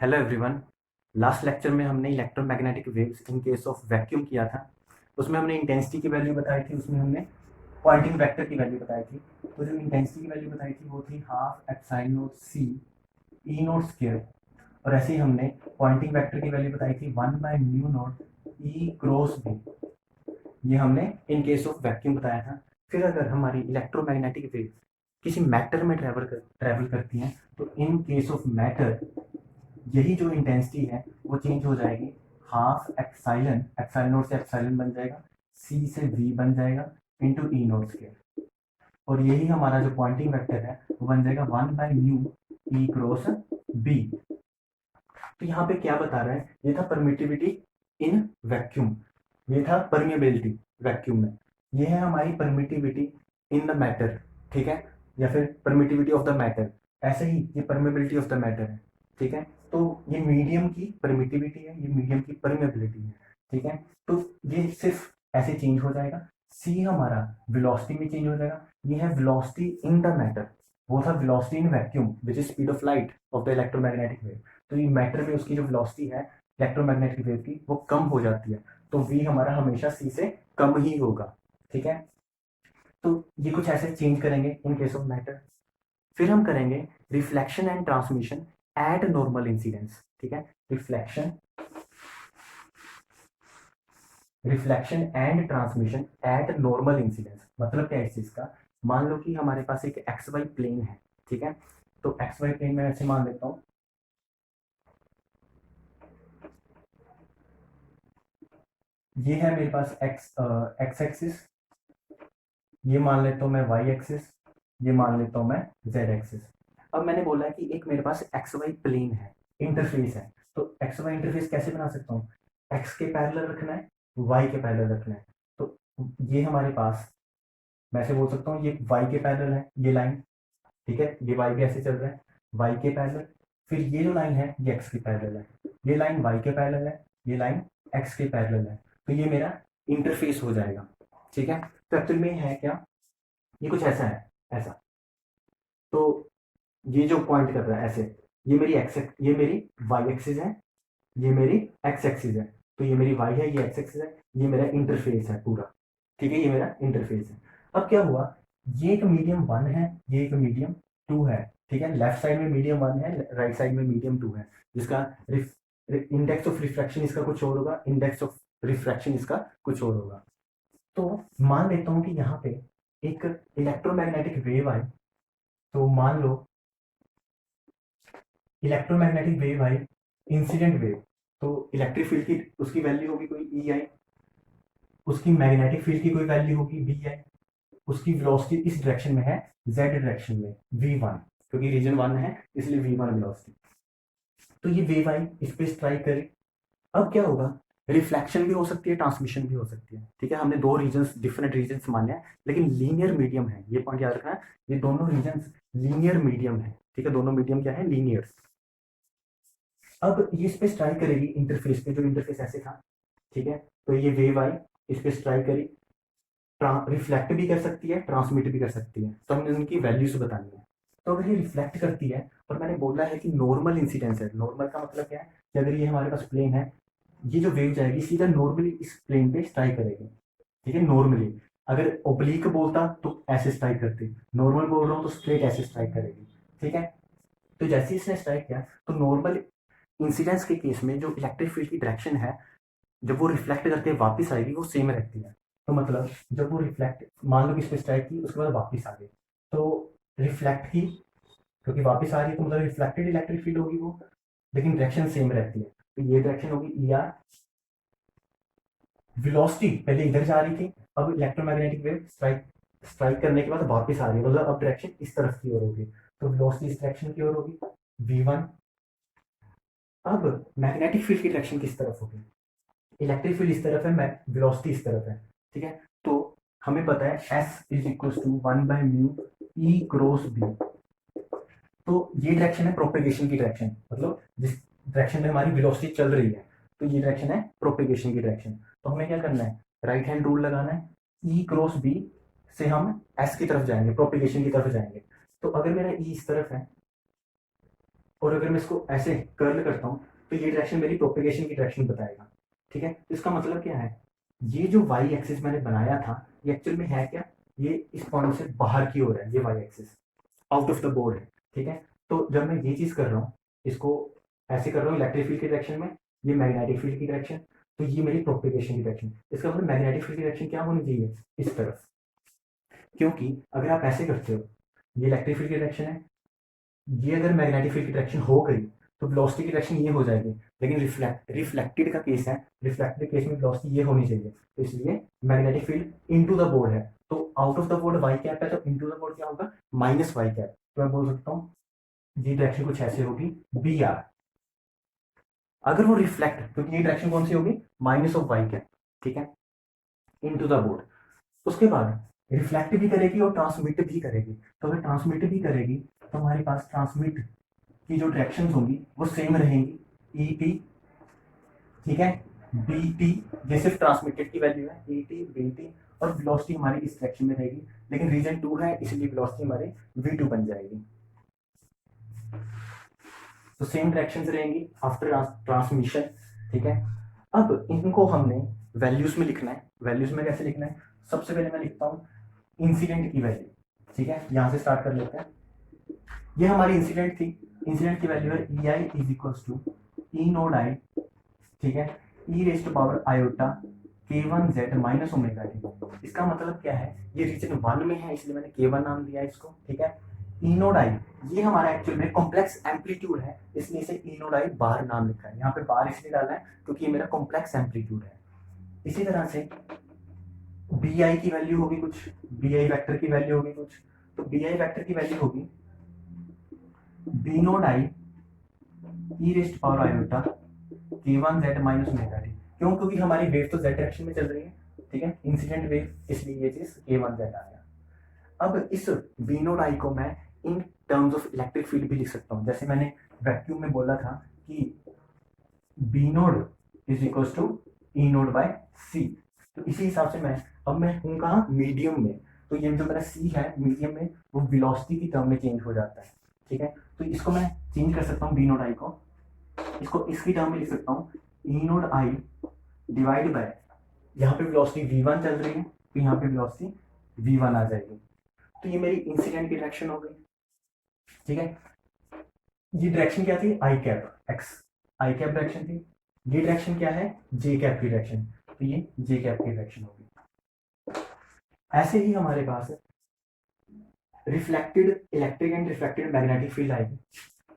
Hello everyone. Last lecture में हमने electromagnetic waves in case of vacuum किया था। उसमें हमने इंटेंसिटी की वैल्यू बताई थी, उसमें हमने पॉइंटिंग वेक्टर की वैल्यू बताई थी। तो जो इंटेंसिटी की वैल्यू बताई थी वो थी half epsilon naught C E naught square. और ऐसे ही हमने पॉइंटिंग वेक्टर की वैल्यू बताई थी 1/म्यू नॉट ई क्रॉस बी। ये हमने इन केस ऑफ वैक्यूम बताया था। फिर अगर हमारी इलेक्ट्रोमैग्नेटिक वेव किसी मैटर में ट्रेवल करती हैं तो इन केस ऑफ मैटर यही जो इंटेंसिटी है वो चेंज हो जाएगी। हाफ एप्सिलॉन एप्सिलॉन नॉट से एप्सिलॉन बन जाएगा, सी से वी बन जाएगा इंटू ई नॉट स्क्वायर। और यही हमारा जो पॉइंटिंग वेक्टर है वो बन जाएगा 1/म्यू ई क्रॉस बी। तो यहाँ पे क्या बता रहा है, ये था परमिटिविटी इन वैक्यूम, ये था परमिएबिलिटी वैक्यूम में। ये है हमारी परमिटिविटी इन द मैटर, ठीक है, या फिर परमिटिविटी ऑफ द मैटर। ऐसे ही ये परमिएबिलिटी ऑफ द मैटर है, ठीक है। तो ये मीडियम की परमिटिविटी है, ये मीडियम की परमिएबिलिटी है, ठीक है। तो ये सिर्फ ऐसे चेंज हो जाएगा। सी हमारा वेलोसिटी में चेंज हो जाएगा, ये है वेलोसिटी इन द मैटर। वो था velocity in vacuum which is speed of light of the electromagnetic wave. तो ये मैटर में उसकी जो वेलोसिटी है इलेक्ट्रोमैग्नेटिक वेव की वो कम हो जाती है। तो वी हमारा हमेशा सी से कम ही होगा, ठीक है। तो ये कुछ ऐसे चेंज करेंगे इन केस ऑफ मैटर। फिर हम करेंगे reflection and transmission eight normal incidence, ठीक है। Reflection reflection and transmission eight normal incidence मतलब क्या है इस चीज का। मान लो कि हमारे पास एक एक्स वाई प्लेन है, ठीक है। तो एक्स वाई प्लेन में ऐसे मान लेता हूँ, ये है मेरे पास एक्स एक्स एक्सिस, ये मान लेता हूँ मैं वाई एक्सिस, ये मान लेता हूँ मैं जेड एक्सिस। अब मैंने बोला है कि एक मेरे पास एक्स वाई प्लेन है, इंटरफेस है। तो एक्स वाई इंटरफेस कैसे बना सकता हूँ, एक्स के पैरेलल रखना है, वाई के पैरेलल रखना है। तो ये हमारे पास, मैं ऐसे बोल सकता हूँ ये वाई के पैरेलल है ये लाइन, ठीक है। ये वाई भी ऐसे चल रहा है वाई के पैरेलल। फिर ये जो लाइन है ये एक्स के पैरेलल है, ये लाइन वाई के पैरेलल है, ये लाइन एक्स के पैरेलल है। तो ये मेरा इंटरफेस हो जाएगा, ठीक है। तो एक्चुअल में है क्या, ये कुछ ऐसा है, ऐसा। तो ये जो पॉइंट कर रहा है ऐसे, ये मेरी एक्स, ये मेरी वाई एक्सिस है, ये मेरी एक्स एक्सिस है। तो ये मेरी वाई है, ये एक्स एक्सिस है, ये मेरा इंटरफेस है पूरा, ठीक है। ये मेरा इंटरफेस है। अब क्या हुआ, ये एक मीडियम वन है, ये एक मीडियम टू है, ठीक है। लेफ्ट साइड में मीडियम वन है, राइट साइड में मीडियम टू है, जिसका इंडेक्स ऑफ रिफ्रैक्शन इसका कुछ और होगा, इंडेक्स ऑफ रिफ्रैक्शन इसका कुछ और होगा। तो मान लेता हूँ कि यहाँ पे एक इलेक्ट्रोमैग्नेटिक वेव आई। तो मान लो इलेक्ट्रोमैग्नेटिक वेव आई, इंसिडेंट वेव। तो इलेक्ट्रिक फील्ड की उसकी वैल्यू होगी कोई ई आई, उसकी मैग्नेटिक फील्ड की कोई वैल्यू होगी बी आई, उसकी वेलोसिटी इस डायरेक्शन में है, जेड डायरेक्शन में वी वन, क्योंकि रीजन वन है इसलिए वी वन वेलोसिटी। तो ये वेव आई, इस पे स्ट्राइक करे। अब क्या होगा, रिफ्लेक्शन भी हो सकती है, ट्रांसमिशन भी हो सकती है, ठीक है। हमने दो रीजन्स, डिफरेंट रीजन्स माने हैं, लेकिन लीनियर मीडियम है, ये पॉइंट याद रखना है। ये दोनों रीजन्स लीनियर मीडियम है, ठीक है। दोनों मीडियम क्या है, लीनियर। अब ये इस पे स्ट्राइक करेगी इंटरफेस पे, जो इंटरफेस ऐसे था, ठीक है। तो ये वेव आई, इस पे स्ट्राइक करी, रिफ्लेक्ट भी कर सकती है, ट्रांसमिट भी कर सकती है। तो हमने उनकी वैल्यूज बतानी है। तो अगर ये रिफ्लेक्ट करती है, और मैंने बोला है कि नॉर्मल इंसिडेंस है, नॉर्मल का मतलब क्या है कि अगर ये हमारे पास प्लेन है, ये जो वेव जाएगी सीधा नॉर्मली इस प्लेन पे स्ट्राइक करेगी, ठीक है। नॉर्मली अगर ओब्लिक बोलता तो ऐसे स्ट्राइक करती, नॉर्मल बोल रहा हूँ तो स्ट्रेट ऐसे स्ट्राइक करेगी, ठीक है। तो जैसे ही इसने स्ट्राइक किया तो नॉर्मल इंसिडेंस के केस में जो इलेक्ट्रिक फील्ड की डायरेक्शन है, जब वो रिफ्लेक्ट करके वापस आएगी वो सेम रहती है। तो मतलब जब वो रिफ्लेक्ट, मान लो कि इस पे स्ट्राइक की उसके बाद वापस आ गई, तो रिफ्लेक्ट की, क्योंकि वापस आ रही है तो मतलब रिफ्लेक्टेड इलेक्ट्रिक फील्ड होगी वो, लेकिन डायरेक्शन सेम रहती है। तो ये डायरेक्शन होगी ई आर। वेलोसिटी पहले इधर जा रही थी, अब इलेक्ट्रोमैग्नेटिक वेव स्ट्राइक स्ट्राइक करने के बाद वापस आ रही है, मतलब अब डायरेक्शन इस तरफ की ओर होगी। तो वेलोसिटी इस डायरेक्शन की ओर होगी वी वन। अब मैग्नेटिक फील्ड की डायरेक्शन किस तरफ होगी, इलेक्ट्रिक फील्ड इस तरफ है, वेलोसिटी इस तरफ है, ठीक है। तो हमें पता है एस इज इक्वल टू 1/म्यू ई क्रॉस बी। तो ये डायरेक्शन है प्रोपेगेशन की डायरेक्शन, मतलब जिस डायरेक्शन में हमारी वेलोसिटी चल रही है, तो ये डायरेक्शन है प्रोपेगेशन की डायरेक्शन। तो हमें क्या करना है, राइट हैंड रूल लगाना है, ई क्रॉस बी से हम एस की तरफ जाएंगे, प्रोपेगेशन की तरफ जाएंगे। तो अगर मेरा ई इस तरफ है, और अगर मैं इसको ऐसे कर्ल करता हूँ तो ये डायरेक्शन मेरी प्रोपेगेशन की डायरेक्शन बताएगा। ठीक है, तो इसका मतलब क्या है, ये जो वाई एक्सिस मैंने बनाया था ये एक्चुअल में है क्या, ये इस पॉइंट से बाहर की ओर है, ये Y axis out of the board है। ठीक है, तो जब मैं ये चीज़ कर रहा हूँ, इसको ऐसे कर रहा हूँ इलेक्ट्रिक फील्ड की डायरेक्शन में, ये मैग्नेटिक फील्ड की डायरेक्शन, तो ये मेरी प्रोपेगेशन की डायरेक्शन। इसका मतलब मैग्नेटिक फील्ड की डायरेक्शन क्या होनी चाहिए, इस तरफ, क्योंकि अगर आप ऐसे करते हो, ये इलेक्ट्रिक फील्ड की डायरेक्शन है, ये अगर मैग्नेटिक फील्ड की डायरेक्शन हो गई तो वेलोसिटी की डायरेक्शन ये हो जाएगी, लेकिन रिफ्लेक्टेड का केस है, रिफ्लेक्टेड केस में वेलोसिटी ये होनी चाहिए, तो इसलिए magnetic field into the board है, तो out of the board Y cap है, तो इनटू द बोर्ड क्या होगा, माइनस वाई कैप। तो मैं बोल सकता हूँ ये डायरेक्शन कुछ ऐसे होगी, बी आर। अगर वो रिफ्लेक्ट, क्योंकि ये डायरेक्शन कौन सी होगी, माइनस ऑफ वाई कैप। ठीक है, इनटू द बोर्ड। उसके बाद रिफ्लेक्ट भी करेगी और ट्रांसमिट भी करेगी, तो अगर ट्रांसमिट भी करेगी तो हमारे पास ट्रांसमिट की जो डायरेक्शन होंगी वो सेम रहेंगी, ई टी, ठीक है, बी टी, ये सिर्फ ट्रांसमिटेड की वैल्यू है, ई टी बी टी, और वेलोसिटी हमारी इस डायरेक्शन में रहेगी, लेकिन रीजन 2 है इसलिए वेलोसिटी हमारी v2 बन जाएगी। तो सेम डायरेक्शन रहेंगी आफ्टर ट्रांसमिशन। ठीक है, अब इनको हमने वैल्यूज में लिखना है। वैल्यूज में कैसे लिखना है, सबसे पहले मैं लिखता हूँ इंसिडेंट की वैल्यू। ठीक है, यहां से स्टार्ट कर लेते हैं। ये हमारी इंसिडेंट थी, इंसिडेंट की वैल्यू है E I is equals to E naught I, ठीक है, E raise to power iota k1z minus omega T. इसका मतलब क्या है, ये रीजन 1 में है इसलिए मैंने k1 नाम दिया इसको। ठीक है, ई नोड आई ये हमारा एक्चुअल में कॉम्प्लेक्स एम्पलीट्यूड है, इसलिए इसे ई नोड आई बार नाम लिखा है। यहाँ पे बार इसलिए डाला है क्योंकि ये मेरा कॉम्प्लेक्स एम्पलीट्यूड है। इसी तरह से बी आई की वैल्यू होगी कुछ, बी आई वैक्टर की वैल्यू होगी कुछ, तो बी आई वैक्टर की वैल्यू होगी B naught I E raised power iota k1z minus omega T. क्यों, क्योंकि हमारी वेव तो z डायरेक्शन में चल रही है। ठीक है, इंसिडेंट वेव, इसलिए ये चीज k1z आ गया। अब इस बी नोड आई को मैं in terms of electric field भी लिख सकता हूँ, जैसे मैंने वैक्यूम में बोला था कि B naught is equal to E naught by C. तो इसी हिसाब से मैं हूँ कहाँ, मीडियम में, तो ये जो मेरा सी है मीडियम में, वो वेलोसिटी की टर्म में चेंज हो जाता है। ठीक है, तो इसको मैं चेंज कर सकता हूँ बी नोड आई को, इसको इसकी टर्म में लिख सकता हूँ E naught I divide bye, यहाँ पे वेलोसिटी v1 चल रही है तो यहाँ पे वेलोसिटी v1 आ जाएगी। तो ये मेरी इंसिडेंट की डायरेक्शन हो गई। ठीक है, ये डायरेक्शन क्या थी, आई कैप एक्स, आई कैप डायरेक्शन थी। ये डायरेक्शन क्या है, जे कैप की डायरेक्शन, तो ये जे कैप की डायरेक्शन होगी। ऐसे ही हमारे पास reflected electric and reflected magnetic field आएगी,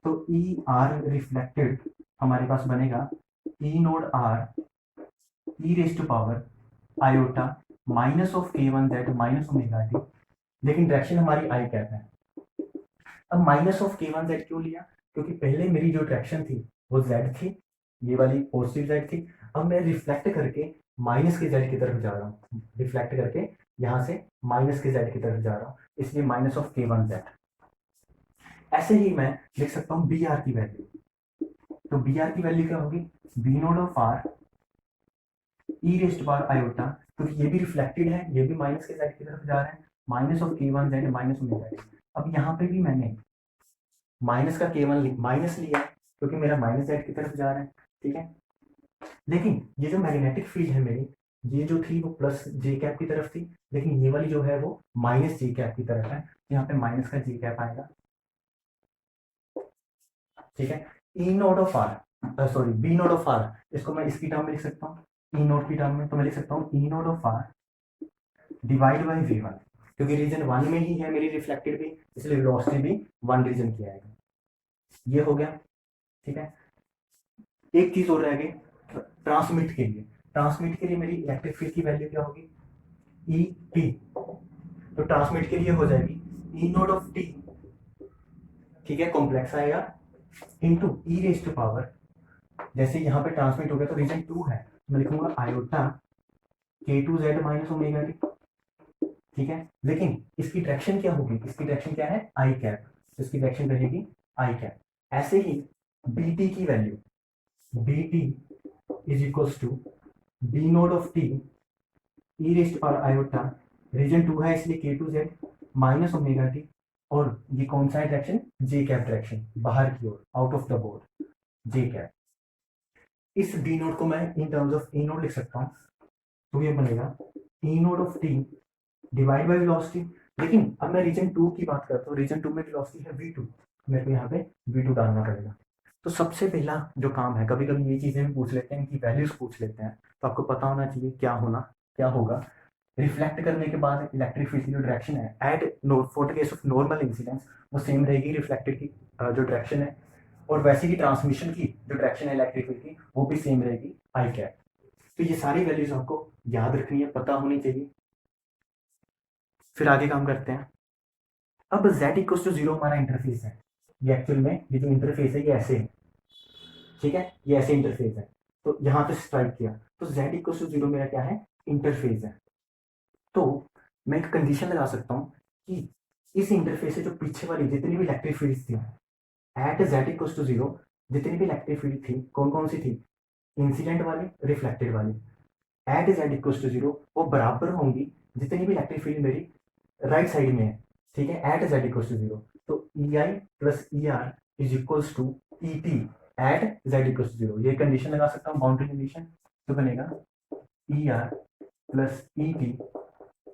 तो ई आर रिफ्लेक्टेड हमारे पास बनेगा E naught R E raise to power iota minus of k1z minus omega T, लेकिन डायरेक्शन हमारी आई कैप है। अब माइनस ऑफ k1z क्यों लिया, क्योंकि पहले मेरी जो डायरेक्शन थी वो z थी, ये वाली पॉजिटिव z थी। अब मैं रिफ्लेक्ट करके माइनस के z की तरफ जा रहा हूँ, रिफ्लेक्ट करके यहाँ से माइनस के z की तरफ जा रहा हूँ, इसलिए माइनस ऑफ k1z। ऐसे ही मैं लिख सकता हूँ बी आर की वैल्यू, तो बी आर की वैल्यू क्या होगी, B naught of R E raised power iota, क्योंकि ये भी रिफ्लेक्टेड है, ये भी माइनस के साइड की तरफ जा रहा है, minus of k1z minus omega t. अब यहाँ पे भी मैंने माइनस का k1 माइनस लिया क्योंकि मेरा माइनस z की तरफ जा रहा है। ठीक है, लेकिन ये जो मैग्नेटिक फील्ड है मेरी, ये जो थी वो प्लस जे कैप की तरफ थी, लेकिन ये वाली जो है वो माइनस जे कैप की तरफ है, यहाँ पे माइनस का जे कैप आएगा। ठीक है, E naught of R, sorry B naught of R, इसको मैं इसकी टर्म में लिख सकता हूँ, ई नोड की टर्म में, तो मैं लिख सकता हूँ E naught of R divide by v1, क्योंकि रीजन 1 में ही है मेरी रिफ्लेक्टेड भी, इसलिए वेलोसिटी भी 1 रीजन की आएगा। ये हो गया। ठीक है, एक चीज और रह गई ट्रांसमिट के लिए। ट्रांसमिट के लिए मेरी इलेक्ट्रिक फील्ड की वैल्यू क्या होगी, ई टी, तो ट्रांसमिट के लिए हो जाएगी ई नोड ऑफ टी, ठीक है, कॉम्प्लेक्स आएगा, into E raise to power, जैसे यहाँ पे ट्रांसमिट हो गया तो रीजन 2 है, मैं लिखूंगा iota k2z minus omega t. ठीक है, लेकिन इसकी डायरेक्शन क्या होगी, इसकी डायरेक्शन क्या है, आई कैप, तो इसकी डायरेक्शन रहेगी आई कैप। ऐसे ही बी टी की value, B T is equals to B naught of T E raised power iota, region 2 है इसलिए k2z माइनस ओमेगा टी, और ये कौन सा है डायरेक्शन, जे कैप डायरेक्शन, बाहर की ओर, out of the board, J cap. इस डी नोट को मैं in terms of E naught लिख सकता हूँ, तो ये बनेगा E naught of T divide by velocity. लेकिन अब मैं रीजन 2 की बात करता हूँ, रीजन 2 में वेलोसिटी है v2, मेरे को यहाँ पे v2 डालना पड़ेगा। तो सबसे पहला जो काम है, कभी कभी ये चीजें भी पूछ लेते हैं कि वैल्यूज पूछ लेते हैं, तो आपको पता होना चाहिए क्या होगा। रिफ्लेक्ट करने के बाद इलेक्ट्रिक फील्ड की जो डायरेक्शन है at for the case of normal incidence, वो सेम रहेगी रिफ्लेक्टेड की जो डायरेक्शन है, और वैसे ही ट्रांसमिशन की जो डायरेक्शन है इलेक्ट्रिक फील्ड की, वो भी सेम रहेगी आई कैप। तो ये सारी वैल्यूज आपको याद रखनी है, पता होनी चाहिए। फिर आगे काम करते हैं। अब z इक्वल टू 0 हमारा इंटरफेस है, ये एक्चुअल में ये जो इंटरफेस है ये ऐसे है, ठीक है, ये ऐसे इंटरफेस है। तो यहाँ पे स्ट्राइक किया, तो z इक्वल टू 0 मेरा क्या है, इंटरफेस है। तो मैं एक कंडीशन लगा सकता हूँ कि इस इंटरफेस से जो पीछे वाली जितनी भी इलेक्ट्रिक फील्ड थी एट z इक्वल टू 0, जितनी भी इलेक्ट्रिक फील्ड थी कौन कौन सी थी, इंसिडेंट वाली, रिफ्लेक्टेड वाली, एट z इक्वल टू 0 वो बराबर होंगी जितनी भी इलेक्ट्रिक फील्ड मेरी राइट साइड में है, ठीक है, एट z इक्वल टू 0। तो E I plus E R is equals to E T at z equal to 0, ये कंडीशन लगा सकता हूँ, बाउंड्री कंडीशन। तो बनेगा E R plus E T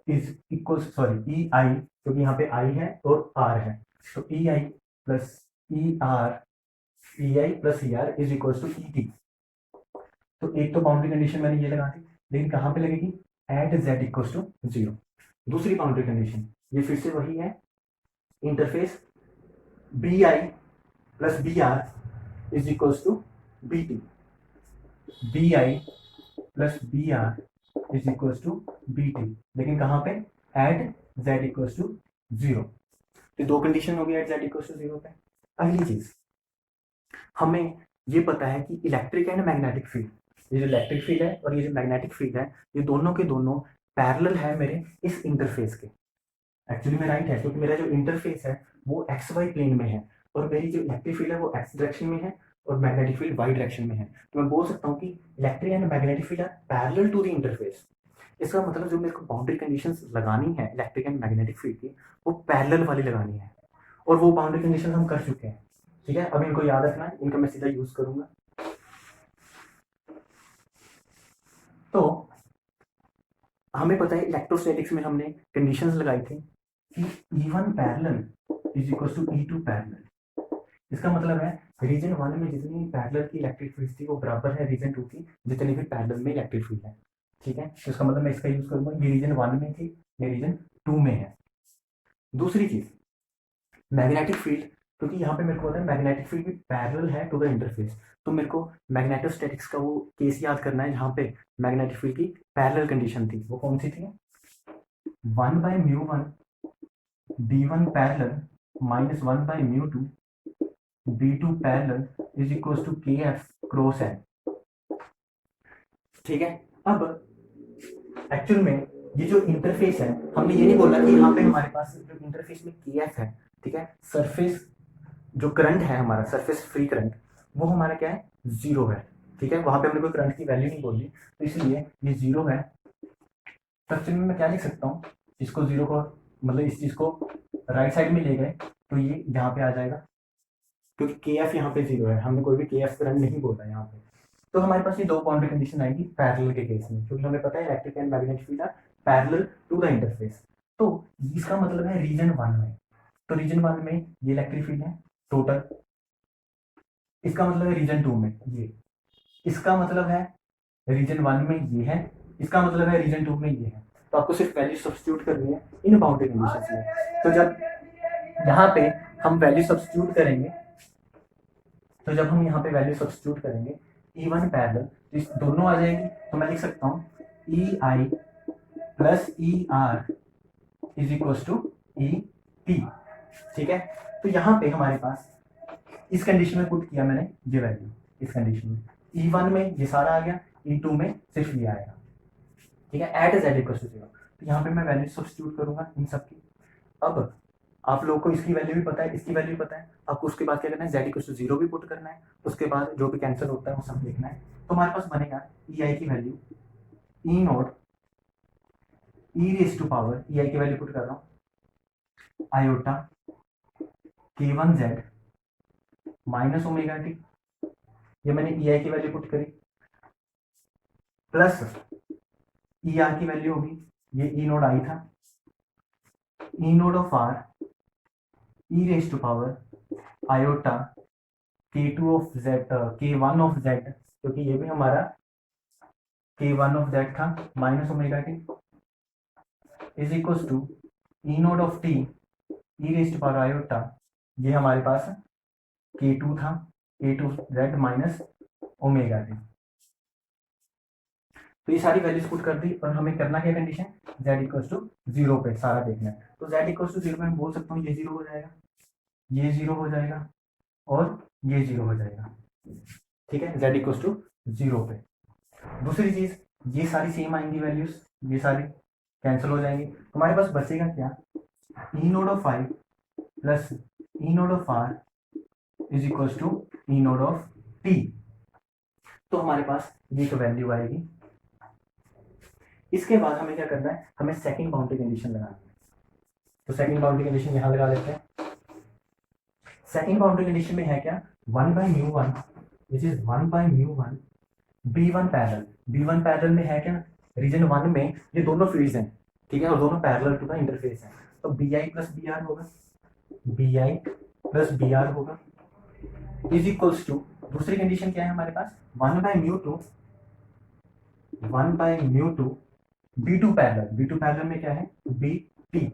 is equal, sorry E I, क्योंकि यहाँ पे आई है और आर है, तो E I plus E R, E I plus E R is equal to E T. तो एक तो बाउंड्री कंडीशन मैंने ये लगा दी, लेकिन कहाँ पे लगेगी, एट z इक्वल टू 0। दूसरी बाउंड्री कंडीशन ये फिर से वही है, interface B I plus B R is equal to B T, B I plus B R is equal to B T, लेकिन कहाँ पे, एट z इक्वल टू 0। तो दो कंडीशन हो गई एट z इक्वल टू 0 पे। अगली चीज हमें ये पता है कि इलेक्ट्रिक एंड मैग्नेटिक फील्ड, ये जो इलेक्ट्रिक फील्ड है और ये जो मैग्नेटिक फील्ड है, ये दोनों के दोनों पैरेलल है मेरे इस इंटरफेस के। एक्चुअली में राइट है, क्योंकि मेरा जो इंटरफेस है वो एक्स वाई प्लेन में है, और मेरी जो इलेक्ट्रिक फील्ड है वो एक्स डायरेक्शन में है और मैग्नेटिक फील्ड वाई डायरेक्शन में है। तो मैं बोल सकता हूँ कि electric and magnetic field are parallel to the interface. इसका मतलब जो मेरे को बाउंड्री कंडीशंस लगानी है इलेक्ट्रिक एंड मैग्नेटिक फील्ड की, वो पैरेलल वाली लगानी है, और वो बाउंड्री कंडीशन हम कर चुके हैं, ठीक है। अब इनको याद रखना है, इनका मैं सीधा यूज करूंगा। तो हमें पता है इलेक्ट्रोस्टैटिक्स में हमने कंडीशंस लगाई थी कि E1 parallel is equal to E2 parallel. इसका मतलब है रीजन 1 में जितनी पैरेलल की इलेक्ट्रिक फील्ड थी वो बराबर है रीजन 2 की जितनी भी पैरेलल में इलेक्ट्रिक फील्ड है, ठीक है। तो इसका मतलब मैं इसका यूज करूंगा, ये रीजन 1 में थी, ये रीजन 2 में है। दूसरी चीज मैग्नेटिक फील्ड, क्योंकि यहाँ पे मेरे को पता है मैग्नेटिक फील्ड भी पैरेलल है टू द इंटरफेस, तो मेरे को मैग्नेटोस्टैटिक्स का वो केस याद करना है जहाँ पे मैग्नेटिक फील्ड की पैरेलल कंडीशन थी। वो कौन सी थी, 1/μ1 b1 parallel minus 1/μ2 b2 parallel is equal to K F cross N, ठीक है। अब एक्चुअल में ये जो इंटरफेस है, हमने ये नहीं बोला कि यहाँ पे हमारे पास जो इंटरफेस में के एफ है, ठीक है, सरफेस जो करंट है हमारा सरफेस फ्री करंट, वो हमारा क्या है, 0 है, ठीक है। वहां पे हमने कोई करंट की वैल्यू नहीं बोली, तो इसलिए ये 0 है। स्ट्रक्चर में मैं क्या लिख सकता हूँ, इसको 0 को मतलब इस चीज को राइट साइड में ले गए तो ये यहाँ पे आ जाएगा, क्योंकि के एफ यहाँ पे 0 है, हमने कोई भी के एफ करंट नहीं बोला यहाँ पे। तो हमारे पास ये दो बाउंड्री कंडीशन आएगी पैरेलल के केस में, क्योंकि हमें पता है electric and magnetic field are parallel to the interface. तो इसका मतलब है रीजन 1 में, तो रीजन 1 में ये इलेक्ट्रिक फील्ड है टोटल, इसका मतलब है रीजन 2 में ये, इसका मतलब है रीजन 1 में ये है, इसका मतलब है रीजन 2 में ये है। तो आपको सिर्फ वैल्यू सब्स्टिट्यूट करनी है इन बाउंड्री कंडीशंस में। तो जब यहाँ पे हम वैल्यू सब्स्टिट्यूट करेंगे, तो जब हम यहाँ पे वैल्यू सब्स्टिट्यूट करेंगे E1 पैरेलल, तो इस दोनों आ जाएंगी, तो मैं लिख सकता हूँ E I plus E R is equal to E T, ठीक है। तो यहाँ पे हमारे पास इस कंडीशन में पुट किया मैंने ये वैल्यू, इस कंडीशन में E1 में ये सारा आ गया, E2 में सिर्फ ये आएगा, ठीक है, एट z इक्वल टू 0। तो यहाँ पे मैं वैल्यू सब्स्टिट्यूट करूंगा इन सब की। अब आप लोगों को इसकी वैल्यू भी पता है, इसकी वैल्यू भी पता है, आपको उसके बाद क्या करना है, z इक्वल टू 0 भी पुट करना है, उसके बाद जो भी कैंसिल होता है वो सब लिखना है। तो हमारे पास बनेगा ई आई की value E naught E raise to power, E I की वैल्यू पुट कर रहा हूँ iota k1z minus omega t, ये मैंने ई आई की वैल्यू पुट करी, प्लस ई आर की वैल्यू होगी, ये ई नोड आई था, E naught of R E raise to power iota k2 of z, k1 of z, क्योंकि ये भी हमारा k1 ऑफ z था, minus omega T is equal to E naught of T E raise to power iota, ये हमारे पास k2 था, k2z minus omega t. तो ये सारी वैल्यूज पुट कर दी और हमें करना क्या कंडीशन, z इक्वल्स टू 0 पे सारा देखना है। तो z इक्वल्स टू 0 पे मैं बोल सकता हूँ ये 0 हो जाएगा, ये 0 हो जाएगा और ये 0 हो जाएगा, ठीक है, z इक्वल्स टू 0 पे। दूसरी चीज, ये सारी सेम आएंगी वैल्यूज, ये सारी कैंसिल हो जाएंगी, हमारे पास बचेगा क्या, E naught of I plus E naught of R is equals to E naught of T. तो हमारे पास ये तो वैल्यू आएगी। इसके बाद हमें क्या करना है, हमें सेकंड बाउंड्री कंडीशन लगानी है। तो सेकंड बाउंड्री कंडीशन यहां लगा लेते हैं। सेकंड बाउंड्री कंडीशन में है क्या, 1/μ1 which is 1/μ1 b1 parallel, b1 parallel में है क्या, रीजन 1 में ये दोनों फील्ड्स हैं, ठीक है, और दोनों पैरेलल टू द इंटरफेस है, तो bi प्लस बी आर होगा, bi प्लस बी आर होगा इज इक्वल्स टू, दूसरी कंडीशन क्या है हमारे पास, 1/μ2 b2 पैरेलल, b2 पैरेलल में क्या है, bt।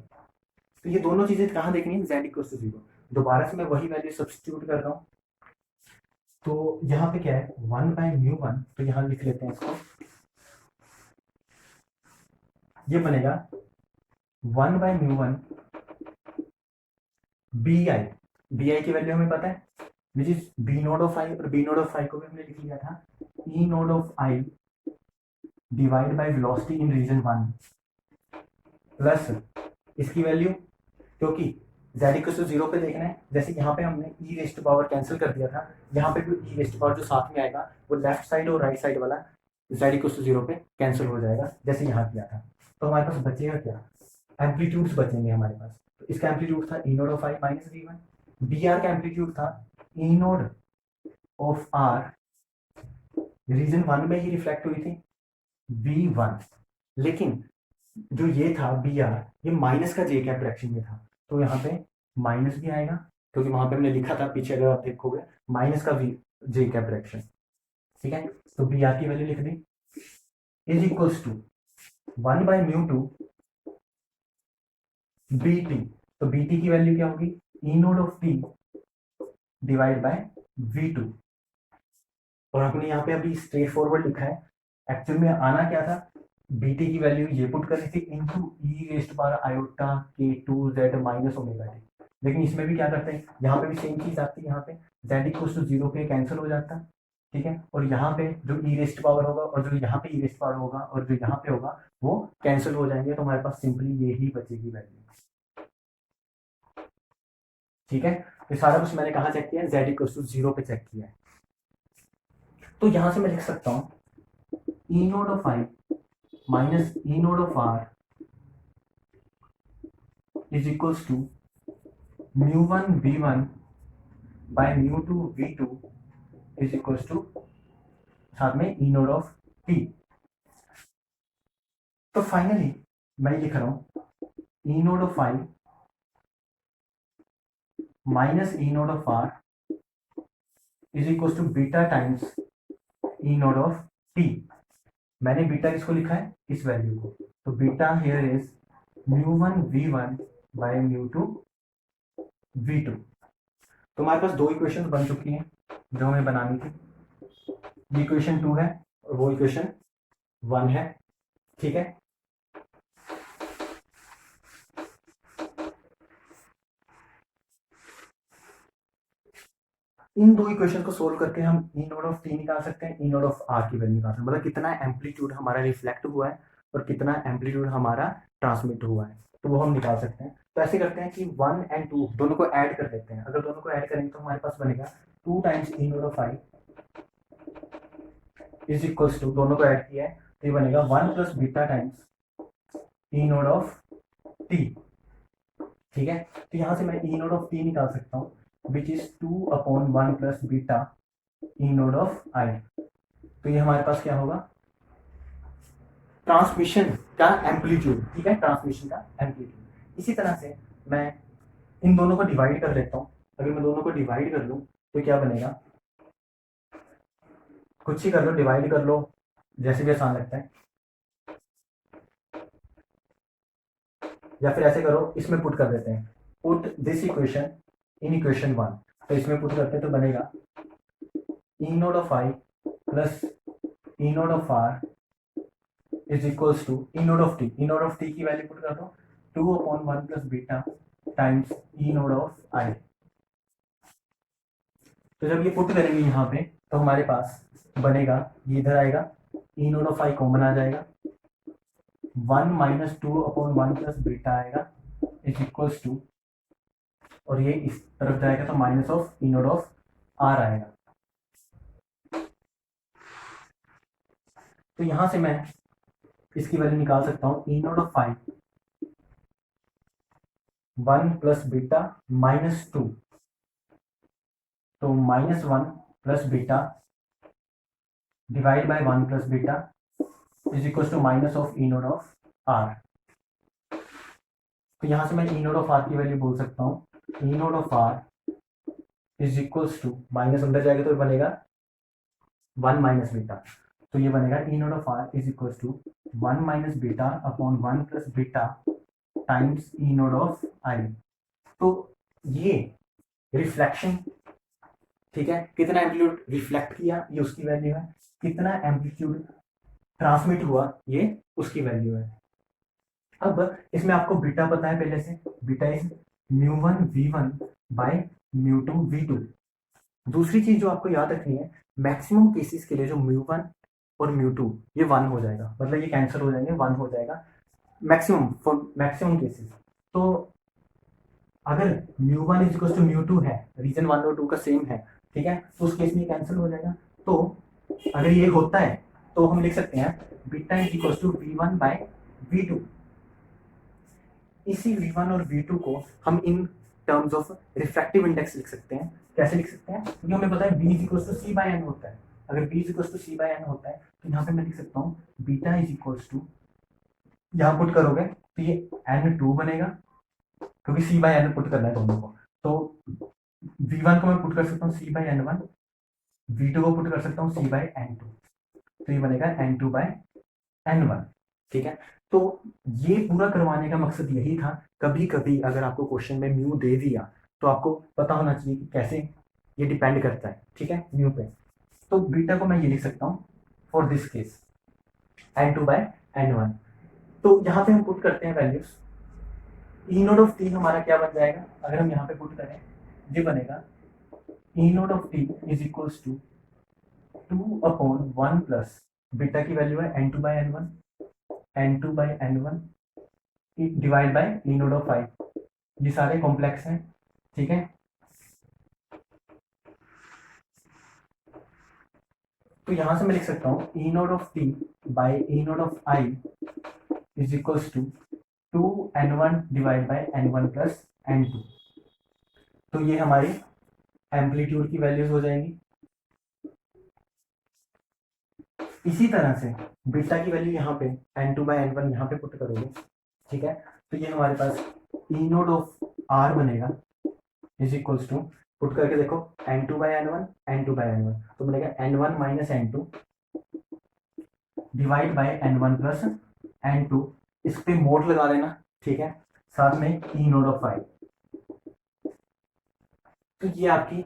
तो ये दोनों चीजें कहां देखनी है, z इक्वल्स टू 0। दोबारा से मैं वही वैल्यू सब्स्टिट्यूट कर रहा हूं, तो यहाँ पे क्या है 1/μ1, तो यहां लिख लेते हैं इसको, ये बनेगा 1/μ1 bi की वैल्यू हमें पता है which is b naught of i, और b नोड ऑफ i को भी हमने लिख लिया था e naught of i divide by velocity in region 1 plus इसकी वैल्यू, क्योंकि z इक्वल टू 0 पे देखना है, जैसे यहाँ पे हमने e रेस्ट पावर कैंसिल कर दिया था, यहाँ पे भी e रेस्ट पावर जो साथ में आएगा वो लेफ्ट साइड और राइट साइड वाला z इक्वल टू 0 पे कैंसिल हो जाएगा, जैसे यहाँ किया था। तो हमारे पास बचेगा क्या, एम्पलीट्यूड्स बचेंगे हमारे पास। तो इसका एम्पलीट्यूड था E naught of I minus v1, B R का एम्पलीट्यूड था E naught of R, region 1 में ही रिफ्लेक्ट हुई थी v1, लेकिन जो ये था बी आर, ये माइनस का जे कैप डायरेक्शन में था, तो यहाँ पे माइनस भी आएगा, क्योंकि वहां पे हमने लिखा था पीछे, अगर आप देखोगे माइनस का वी जे कैप डायरेक्शन, ठीक है। तो बी आर की वैल्यू लिख दी इज इक्वल्स टू 1/μ2 bt, तो bt की वैल्यू क्या होगी, ई naught of T divide bye v2, और हमने यहाँ पे अभी स्ट्रेट फॉरवर्ड लिखा है, एक्चुअल में आना क्या था, bt की वैल्यू ये पुट करनी थी into e raised bar iota k2z minus omega T, लेकिन इसमें भी क्या करते हैं, यहाँ पे भी सेम चीज आती है, यहाँ पे z इक्वल्स टू 0 पे कैंसिल हो जाता है, ठीक है, और यहाँ पे जो e रेस्ट पावर होगा और जो यहाँ पे e रेस्ट पावर होगा और जो यहाँ पे होगा वो कैंसिल हो जाएंगे, तो हमारे पास सिंपली ये ही बचेगी वैल्यू, ठीक है। तो सारा कुछ मैंने कहाँ चेक किया है, z इक्वल्स टू 0 पे चेक किया है। तो यहां से मैं लिख सकता हूं E naught of I minus E naught of R is equals to μ1 v1 by μ2 v2 is equals to साथ में ई नोड ऑफ टी। तो फाइनली मैं लिख रहा हूं E naught of I minus E naught of R is equals to beta times E naught of T. मैंने beta किसको लिखा है, इस वैल्यू को, तो beta here is μ1 v1 by μ2 v2। तो हमारे पास दो इक्वेशन बन चुकी हैं जो हमें बनानी थी, ये इक्वेशन 2 है और वो इक्वेशन 1 है, ठीक है। इन दो इक्वेशन को सोल्व करके हम ई नोड ऑफ टी निकाल सकते हैं, ई नोड ऑफ आर की वैल्यू निकाल सकते हैं, मतलब कितना एम्पलीट्यूड हमारा रिफ्लेक्ट हुआ है और कितना एम्पलीट्यूड हमारा ट्रांसमिट हुआ है, तो वो हम निकाल सकते हैं। तो ऐसे करते हैं कि 1 और 2 दोनों को ऐड कर लेते हैं, अगर दोनों को ऐड करेंगे तो हमारे पास बनेगा 2 times E naught of I is equals to, दोनों को ऐड किया है तो ये बनेगा 1 plus beta times E naught of T, ठीक है। तो यहाँ से मैं ई नोड ऑफ टी निकाल सकता हूँ, which is 2/1 plus beta E naught of I. तो ये हमारे पास क्या होगा, ट्रांसमिशन का एम्पलीट्यूड। ठीक है, ट्रांसमिशन का एम्पलीट्यूड। इसी तरह से मैं इन दोनों को डिवाइड कर लेता हूँ। अगर मैं दोनों को डिवाइड कर लूँ तो क्या बनेगा, कुछ ही कर लो, डिवाइड कर लो, जैसे भी आसान लगता है, या फिर ऐसे करो, इसमें पुट कर देते हैं, put this equation in equation 1। तो इसमें पुट करते हैं तो बनेगा E naught of I plus E naught of R is equals to E naught of T. E naught of T की वैल्यू पुट कर दो, 2/1 plus beta times E naught of I. तो जब ये पुट करेंगे यहाँ पे तो हमारे पास बनेगा, ये इधर आएगा, E naught of I common आ जाएगा, 1 माइनस 2/1 प्लस बीटा आएगा इज इक्वल्स टू, और ये इस तरफ जाएगा तो minus of E naught of R आएगा। तो यहां से मैं इसकी वैल्यू निकाल सकता हूं, E naught of I 1 plus beta minus 2, तो -1 plus beta divide by 1 plus beta is equal to minus of E naught of R. तो यहां से मैं ई नोड ऑफ आर की वैल्यू बोल सकता हूँ, E naught of R is equals to, minus अंदर जाएगा तो बनेगा 1 माइनस बीटा, तो ये बनेगा E naught of R is equals to 1 minus beta upon 1 plus beta times E naught of I. तो ये रिफ्लेक्शन, ठीक है, कितना एम्पलीट्यूड रिफ्लेक्ट किया ये उसकी वैल्यू है, कितना एम्पलीट्यूड ट्रांसमिट हुआ ये उसकी वैल्यू है। अब इसमें आपको बीटा पता है पहले से, beta is μ1 v1 by μ2 v2। दूसरी चीज जो आपको याद रखनी है, मैक्सिमम केसेस के लिए जो μ1 और μ2 ये 1 हो जाएगा, मतलब ये कैंसिल हो जाएंगे, 1 हो जाएगा मैक्सिमम, फॉर मैक्सिमम केसेस। तो अगर μ1 इज इक्वल टू μ2 है, रीजन 1 और 2 का सेम है, ठीक है, तो उस केस में कैंसिल हो जाएगा। तो अगर ये होता है तो हम लिख सकते हैं beta is equal to v1 by v2। इसी v1 और v2 को हम in terms of refractive index लिख सकते हैं। कैसे लिख सकते हैं, क्योंकि हमें पता है b is equal to C by N होता है। अगर b is equal to C by N होता है तो यहाँ पे मैं लिख सकता हूँ बीटा इज इक्वल टू, यहाँ पुट करोगे तो ये n2 बनेगा, क्योंकि सी बाय एन पुट करना है दोनों को। तो v1 को मैं पुट कर सकता हूँ सी बाय n1, v2 को पुट कर सकता हूँ सी बाय n2, तो ये बनेगा n2 बाय n1। ठीक है, तो ये पूरा करवाने का मकसद यही था। कभी कभी अगर आपको क्वेश्चन में म्यू दे दिया तो आपको पता होना चाहिए कि कैसे ये डिपेंड करता है, ठीक है, म्यू पे। तो बीटा को मैं ये लिख सकता हूँ for this case n2 by n1। तो यहाँ पे हम पुट करते हैं values, E naught of T हमारा क्या बन जाएगा, अगर हम यहाँ पे पुट करें ये बनेगा E naught of T is equals to 2/1 plus beta की वैल्यू है n2 by n1, n2 by n1 divide by E naught of I. ये सारे कॉम्प्लेक्स हैं, ठीक है। तो यहां से मैं लिख सकता हूं E naught of T by E naught of I is equals to 2n1 divide by n1 plus n2। तो ये हमारी एम्पलीट्यूड की वैल्यूज हो जाएंगी। इसी तरह से बीटा की वैल्यू यहाँ पे n2 बाय n1 यहाँ पे पुट करोगे, ठीक है, तो ये हमारे पास ई नोड ऑफ आर बनेगा इज इक्वल्स टू, पुट करके देखो n2 by n1, n2 by n1, तो बनेगा n1 minus n2 divide by n1 plus n2। इस पे मोड लगा देना, ठीक है, साथ में ई नोड ऑफ आई। तो ये आपकी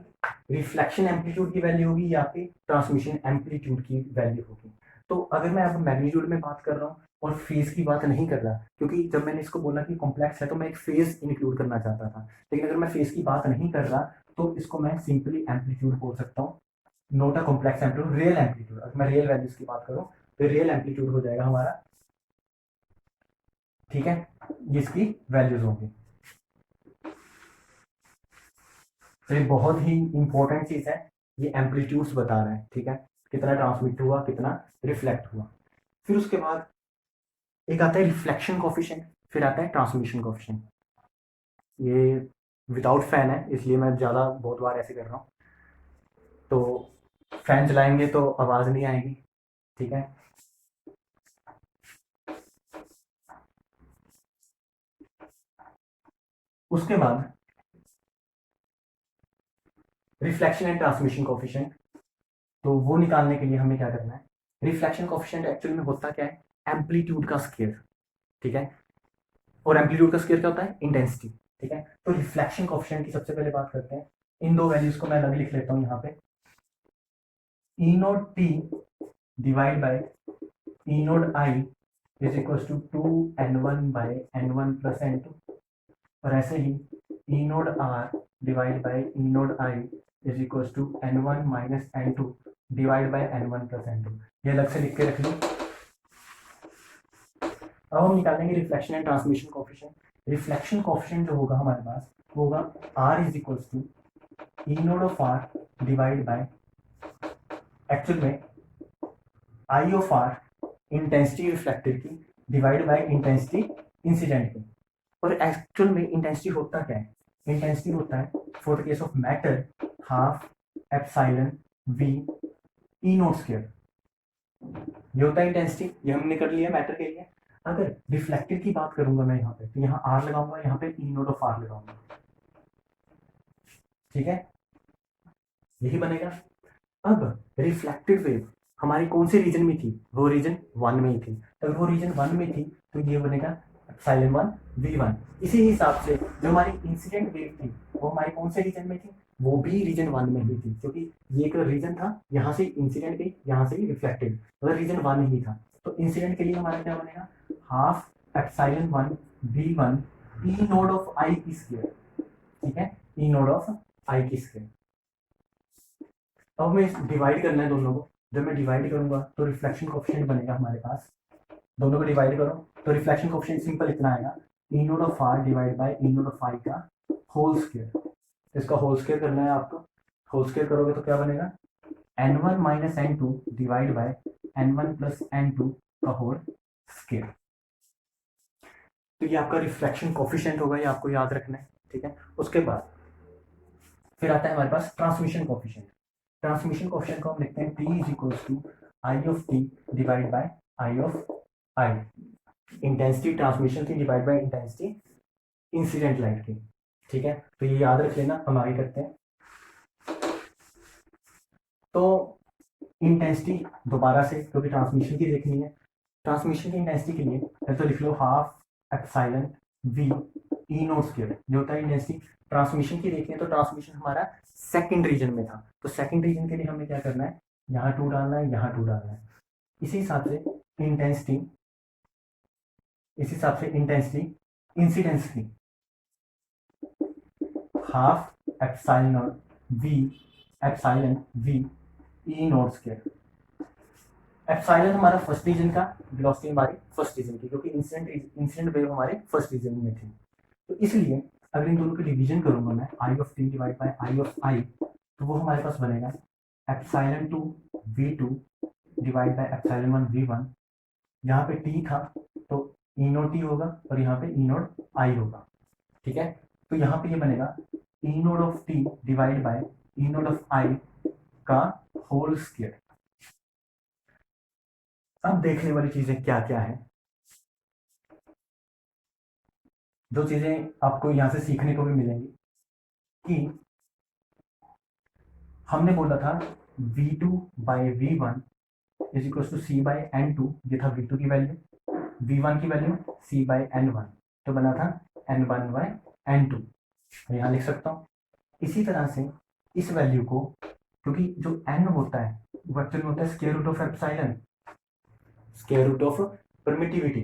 रिफ्लेक्शन एम्पलीट्यूड की वैल्यू होगी, या आपकी ट्रांसमिशन एम्पलीट्यूड की वैल्यू होगी। तो अगर मैं अब मैग्नीट्यूड में बात कर रहा हूँ और फेज की बात नहीं कर रहा, क्योंकि जब मैंने इसको बोला कि कॉम्प्लेक्स है तो मैं एक फेज इंक्लूड करना चाहता था, लेकिन अगर मैं फेज की बात नहीं कर रहा तो इसको मैं सिंपली एम्पलीट्यूड बोल सकता हूँ, note a complex amplitude, real amplitude. अगर मैं रियल वैल्यूज की बात करूँ तो रियल एम्पलीट्यूड हो जाएगा हमारा, ठीक है, ये इसकी वैल्यूज होंगी। तो ये बहुत ही इंपॉर्टेंट चीज है, ये एम्पलीट्यूड्स बता रहा है, ठीक है, कितना ट्रांसमिट हुआ, कितना रिफ्लेक्ट हुआ। फिर उसके बाद एक आता है रिफ्लेक्शन कोफिशिएंट, फिर आता है ट्रांसमिशन कोफिशिएंट। ये विदाउट फैन है इसलिए मैं ज़्यादा बहुत बार ऐसे कर रहा हूँ। तो फैन चलाएंगे तो आवाज़ नहीं आएगी, ठीक है। उसके बाद रिफ्लेक्शन एंड ट्रांसमिशन कोफिशिएंट, तो वो निकालने के लिए हमें क्या करना है, रिफ्लेक्शन कोफिशिएंट एक्चुअली में होता क्या है, एम्पलीट्यूड का स्केयर, ठीक है। और एम्पलीट्यूड का स्केयर क्या होता है, इंटेंसिटी, ठीक है। तो रिफ्लेक्शन कोफिशिएंट की सबसे पहले बात करते हैं। इन दो वैल्यूज को मैं अलग लिख लेता हूँ यहाँ पे, E naught T divide by E naught I is equal to 2n1 by n1 plus n2, और ऐसे ही E naught R divide by E naught I is equal to n1 minus n2 divide by n1 plus n2। ये अलग से लिख के रख लो। अब हम निकालेंगे reflection and transmission coefficient. Reflection coefficient जो होगा हमारे पास वो होगा r is equal to E naught of r divide by, actual में I of R intensity reflected की डिवाइड बाई इंटेंसिटी इंसिडेंट की। और एक्चुअल में इंटेंसिटी होता क्या है, इंटेंसिटी होता है for the case of matter half epsilon V E naught square, ये होता है इंटेंसिटी, ये हमने कर लिया मैटर के लिए। अगर रिफ्लेक्टेड की बात करूंगा मैं यहाँ पे, तो यहाँ आर लगाऊंगा, यहाँ पे ई नोट ऑफ आर लगाऊंगा, ठीक है, यही बनेगा। अब रिफ्लेक्टेड वेव हमारी कौन से रीजन में थी, वो रीजन वन में ही थी। अगर वो रीजन वन में थी तो ये बनेगा एप्सिलॉन वन वी वन। इसी हिसाब से जो हमारी इंसिडेंट वेव थी वो हमारी कौन से रीजन में थी, वो भी रीजन वन में ही थी, क्योंकि ये एक रीजन था, यहाँ से इंसिडेंट गई, यहाँ से रिफ्लेक्टेड, मतलब रीजन वन ही था। तो इंसिडेंट के लिए हमारा क्या बनेगा, half epsilon one V one E naught of I की स्क्वायर, ठीक है, ई नोड ऑफ आई की स्क्वायर। अब मैं डिवाइड करना है दोनों को, जब मैं डिवाइड करूंगा तो रिफ्लेक्शन कोएफिशिएंट बनेगा हमारे पास, दोनों को डिवाइड करो तो रिफ्लेक्शन कोएफिशिएंट सिंपल इतना आएगा, E naught of R divide by E naught of I का होल स्क्वायर। इसका होल स्क्वायर करना है आपको, होल स्क्वायर करोगे तो क्या बनेगा, n1 minus n2 divide by n1 plus n2 का होल स्क्वायर। तो ये आपका रिफ्लेक्शन कोएफिशिएंट होगा, ये आपको याद रखना है, ठीक है। उसके बाद फिर आता है हमारे पास ट्रांसमिशन कोएफिशिएंट। ट्रांसमिशन कोएफिशिएंट को हम लिखते हैं T is equal to I of T divide by I of I, intensity transmission की divide by intensity incident light की, ठीक है। तो ये याद रख लेना, हम आगे करते हैं। तो इंटेंसिटी दोबारा से, क्योंकि ट्रांसमिशन की देखनी है, ट्रांसमिशन की इंटेंसिटी के लिए तो लिख लो half epsilon V E naught square, जो होता है इंटेंसिटी। ट्रांसमिशन की देखनी है तो ट्रांसमिशन हमारा सेकंड रीजन में था, तो सेकंड रीजन के लिए हमें क्या करना है, यहाँ टू डालना है, यहाँ टू डालना है। इसी हिसाब से इंटेंसिटी, इस हिसाब से इंटेंसिटी इंसिडेंस की half epsilon V epsilon V E naught square. Epsilon हमारा फर्स्ट रीजन का, वेलोसिटी हमारी फर्स्ट रीजन की, क्योंकि इंसिडेंट वेव हमारे फर्स्ट रीजन में थी। तो इसलिए अगर इन दोनों को डिवीजन करूंगा मैं, I of T divide by I of I, तो वो हमारे पास बनेगा epsilon two V two divide by epsilon one V one. यहाँ पे टी था तो ई नोट टी होगा, और यहाँ पे ई नोट आई होगा, ठीक है। तो यहाँ पे ये बनेगा E naught of T divide by E naught of I का होल स्क्वायर। अब देखने वाली चीजें क्या क्या है, जो चीजें आपको यहाँ से सीखने को भी मिलेंगी, कि हमने बोला था V2 by V1 is equal to C by N2, ये था V2 की वैल्यू, V1 की वैल्यू C बाई N1, तो बना था N1 बाई N2, यहाँ लिख सकता हूँ। इसी तरह से इस वैल्यू को, क्योंकि जो N होता है वो एक्चुअली होता है square root of epsilon, square root of permittivity,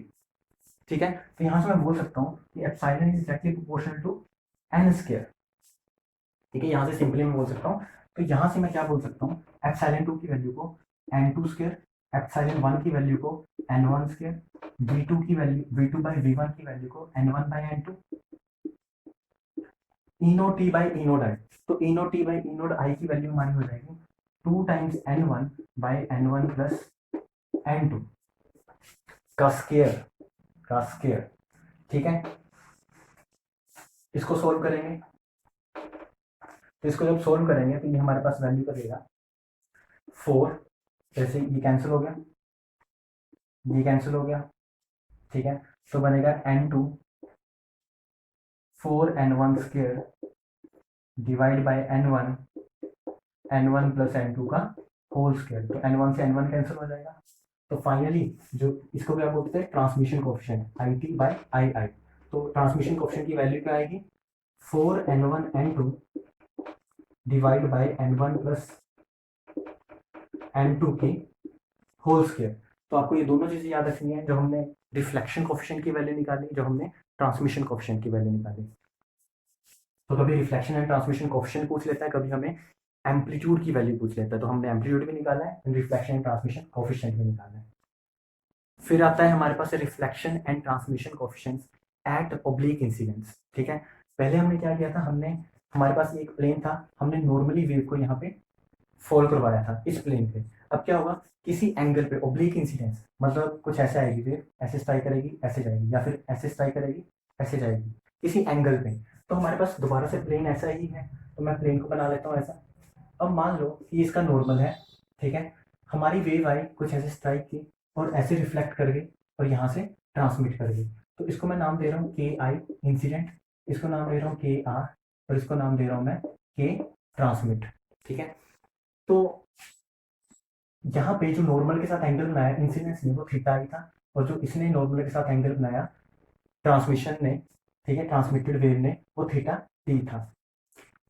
ठीक है। तो यहाँ से मैं बोल सकता हूँ कि epsilon is directly proportional to N square, ठीक है, यहाँ से सिंपली मैं बोल सकता हूँ। तो यहाँ से मैं क्या बोल सकता हूँ, एप्सिलॉन टू की वैल्यू को n2 स्क्वायर, एप्सिलॉन वन की वैल्यू को n1 स्क्वायर, v2 की वैल्यू, v2 बाई v1 की वैल्यू को n1 by n2, E naught T by E naught I. तो E naught T by E naught I की value हमारी हो जाएगी 2 times n1 by n1 plus n2 का square, का स्क्वायर, ठीक है। इसको सोल्व करेंगे, तो इसको जब सोल्व करेंगे तो ये हमारे पास वैल्यू का देगा 4, जैसे ये कैंसिल हो गया, ये कैंसिल हो गया, ठीक है, तो बनेगा n2 4n1 square divide by n1 plus n2 का होल स्क्वायर, तो n1 से n1 कैंसिल हो जाएगा। तो फाइनली जो इसको क्या बोलते हैं, transmission coefficient IT by II। तो ट्रांसमिशन कोएफिशिएंट की वैल्यू क्या आएगी, 4n1n2 divide by n1 plus n2 की होल स्क्वायर। तो आपको ये दोनों चीजें याद रखनी है, जब हमने रिफ्लेक्शन कोएफिशिएंट की वैल्यू निकाली, जब हमने ट्रांसमिशन कोएफिशिएंट की वैल्यू निकाली। तो कभी रिफ्लेक्शन एंड ट्रांसमिशन कोएफिशिएंट पूछ लेता है, कभी हमें एम्पलीट्यूड की वैल्यू पूछ लेता है, तो हमने एम्पलीट्यूड भी निकाला है, रिफ्लेक्शन एंड ट्रांसमिशन कोएफिशिएंट भी निकाला है। फिर आता है हमारे पास reflection and transmission coefficients at oblique incidence, ठीक है। पहले हमने क्या किया था, हमारे पास एक प्लेन था, हमने नॉर्मली वेव को यहाँ पे फॉल करवाया था इस प्लेन पे। अब क्या होगा, किसी एंगल पे ऑब्लिक इंसिडेंस, मतलब कुछ ऐसे आएगी वेव, ऐसे स्ट्राइक करेगी ऐसे जाएगी, या फिर ऐसे स्ट्राइक करेगी ऐसे जाएगी किसी एंगल पे। तो हमारे पास दोबारा से प्लेन ऐसा ही है, तो मैं प्लेन को बना लेता हूँ ऐसा। अब मान लो कि इसका नॉर्मल है, ठीक है, हमारी वेव आई कुछ ऐसे स्ट्राइक की और ऐसे रिफ्लेक्ट कर गई और यहाँ से ट्रांसमिट कर गई। तो इसको मैं नाम दे रहा हूँ KI इंसिडेंट, इसको नाम दे रहा हूँ KR, और इसको नाम दे रहा हूँ मैं K ट्रांसमिट, ठीक है। तो यहाँ पे जो नॉर्मल के साथ एंगल बनाया इंसिडेंस ने, वो थीटा आई था, और जो इसने नॉर्मल के साथ एंगल बनाया ट्रांसमिशन ने, ठीक है, ट्रांसमिटेड वेव ने, वो थीटा टी था।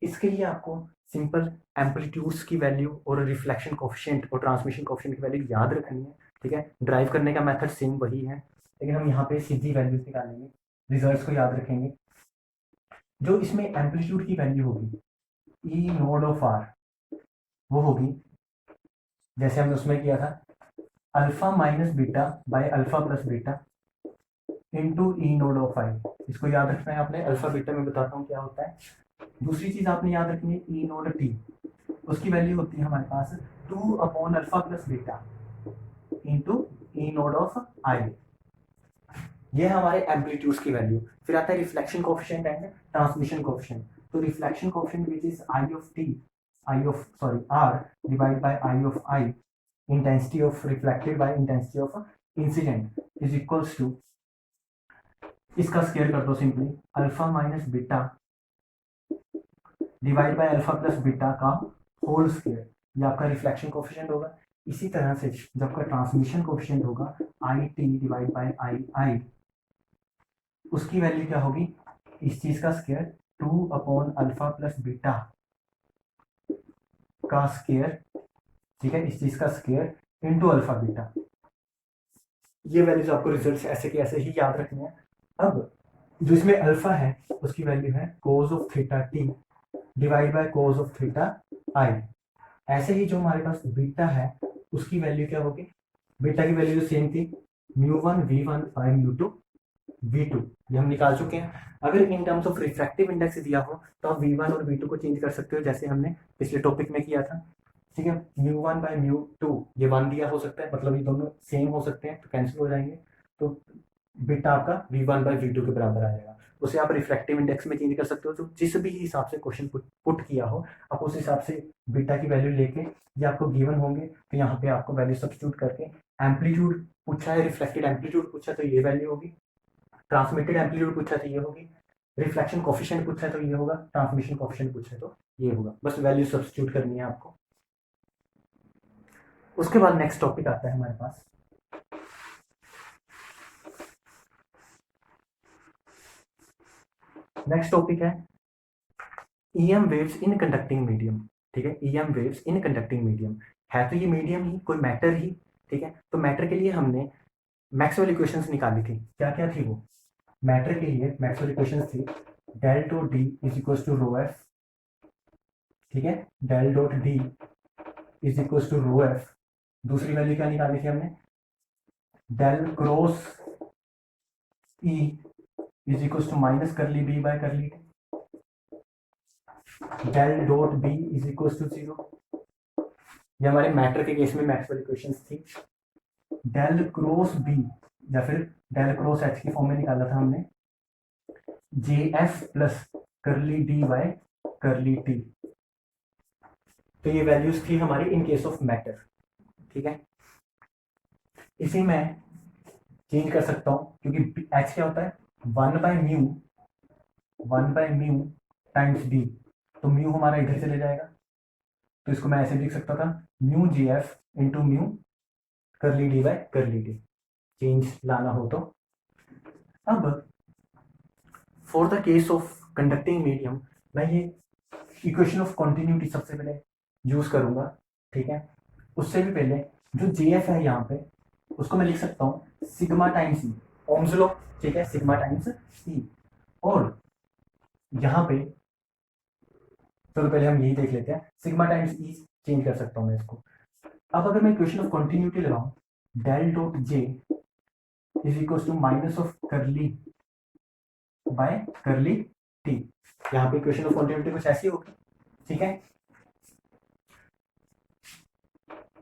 इसके लिए आपको सिंपल एम्पलीट्यूड्स की वैल्यू और रिफ्लेक्शन कोएफिशिएंट और ट्रांसमिशन कोएफिशिएंट की वैल्यू याद रखनी है, ठीक है। ड्राइव करने का मेथड सेम वही है, लेकिन हम यहाँ पे सीधी वैल्यूज निकालेंगे, रिजल्ट्स को याद रखेंगे। जो इसमें एम्पलीट्यूड की वैल्यू होगी ई नोड ऑफ आर, वो होगी जैसे हमने उसमें किया था alpha minus beta by alpha plus beta into E naught of I. इसको याद रखना है आपने, अल्फा बीटा में बताता हूँ क्या होता है। दूसरी चीज आपने याद रखनी है ई नोड टी, उसकी वैल्यू होती है हमारे पास 2 upon alpha plus beta into E naught of I. ये है हमारे एम्पलीट्यूड्स की वैल्यू। फिर आता है reflection coefficient and transmission coefficient. तो reflection coefficient which is R divide by I of I, intensity of reflected by intensity of incident is equals to, इसका square कर दो simply, alpha minus beta divide bye alpha plus beta का whole square, ये आपका reflection coefficient होगा। इसी तरह से जब आपका ट्रांसमिशन कोएफिशिएंट होगा आई टी डिवाइड बाय आई आई, उसकी वैल्यू क्या होगी, इस चीज का square 2 upon alpha plus beta का स्केयर, ठीक है, इस चीज का स्केयर इंटू अल्फा बीटा। ये वैल्यूज आपको रिजल्ट ऐसे के ऐसे ही याद रखने हैं। अब जो इसमें अल्फा है उसकी वैल्यू है cos of theta T divide by cos of theta I. ऐसे ही जो हमारे पास बीटा है उसकी वैल्यू क्या होगी, बीटा की वैल्यू जो सेम थी μ1 v1 बाय μ2 v2, ये हम निकाल चुके हैं। अगर इन टर्म्स ऑफ रिफ्रैक्टिव इंडेक्स दिया हो तो आप v1 और v2 को चेंज कर सकते हो, जैसे हमने पिछले टॉपिक में किया था, ठीक है। μ1 बाय μ2 ये 1 दिया हो सकता है, मतलब ये दोनों सेम हो सकते हैं तो कैंसिल हो जाएंगे, तो बीटा आपका v1 बाय v2 के बराबर आएगा। उसे आप रिफ्रैक्टिव इंडेक्स में चेंज कर सकते हो, तो जिस भी हिसाब से क्वेश्चन पुट किया हो आप उस हिसाब से बीटा की वैल्यू लेके, ये आपको गिवन होंगे तो यहाँ पे आपको वैल्यू सब्स्टिट्यूट करके, एम्पलीट्यूड पूछा है, रिफ्लेक्टेड एम्पलीट्यूड पूछा तो ये वैल्यू होगी, ट्रांसमिटेड एम्पलीट्यूड पूछा तो ये होगी, रिफ्लेक्शन कोएफिशिएंट पूछा है तो ये होगा, ट्रांसमिशन कोएफिशिएंट पूछा है तो ये होगा। बस वैल्यू सब्स्टिट्यूट करनी है आपको। उसके बाद नेक्स्ट टॉपिक आता है हमारे पास, नेक्स्ट टॉपिक है EM waves in conducting medium, ठीक है। EM waves in conducting medium है तो ये मीडियम ही, कोई मैटर ही, ठीक है। तो मैटर के लिए हमने मैक्सवेल इक्वेशंस निकाली थी, क्या क्या थी वो, मैटर के लिए मैक्सवेल इक्वेशंस थी del dot D is equal to rho F, ठीक है, del dot D is equal to rho F. दूसरी वैल्यू क्या निकाली थी हमने, del cross E is equal to minus curly B by curly T, del dot B is equal to 0। ये हमारे matter के केस में मैक्सवेल इक्वेशंस थी। डेल क्रॉस बी या फिर डेल क्रॉस एच की फॉर्म में निकाला था हमने, जे एफ प्लस करली डी बाय करली टी। तो ये वैल्यूज थी हमारी इन केस ऑफ मैटर। ठीक है, इसी में चेंज कर सकता हूं क्योंकि एच क्या होता है, 1/μ टाइम्स डी। तो म्यू हमारा इधर चले जाएगा, तो इसको मैं ऐसे लिख सकता था, mu G F into mu करली डी बाय करली डी, चेंज लाना हो तो। अब for the case of conducting medium मैं ये इक्वेशन ऑफ कॉन्टिन्यूटी सबसे पहले यूज करूंगा। ठीक है, उससे भी पहले जो जे एफ है यहाँ पे, उसको मैं लिख सकता हूँ सिग्मा टाइम्स ई, ओम्स लॉ। ठीक है, सिग्मा टाइम्स ई। और यहाँ पे चलो पहले हम यही देख लेते हैं, सिग्मा टाइम्स ई चेंज कर सकता हूँ मैं इसको। अब अगर मैं इक्वेशन ऑफ कॉन्टिन्यूटी लगाऊं, del dot J is equal to minus of curly by curly T. यहाँ पे इक्वेशन ऑफ कॉन्टिन्यूटी कुछ ऐसी होगी। ठीक है,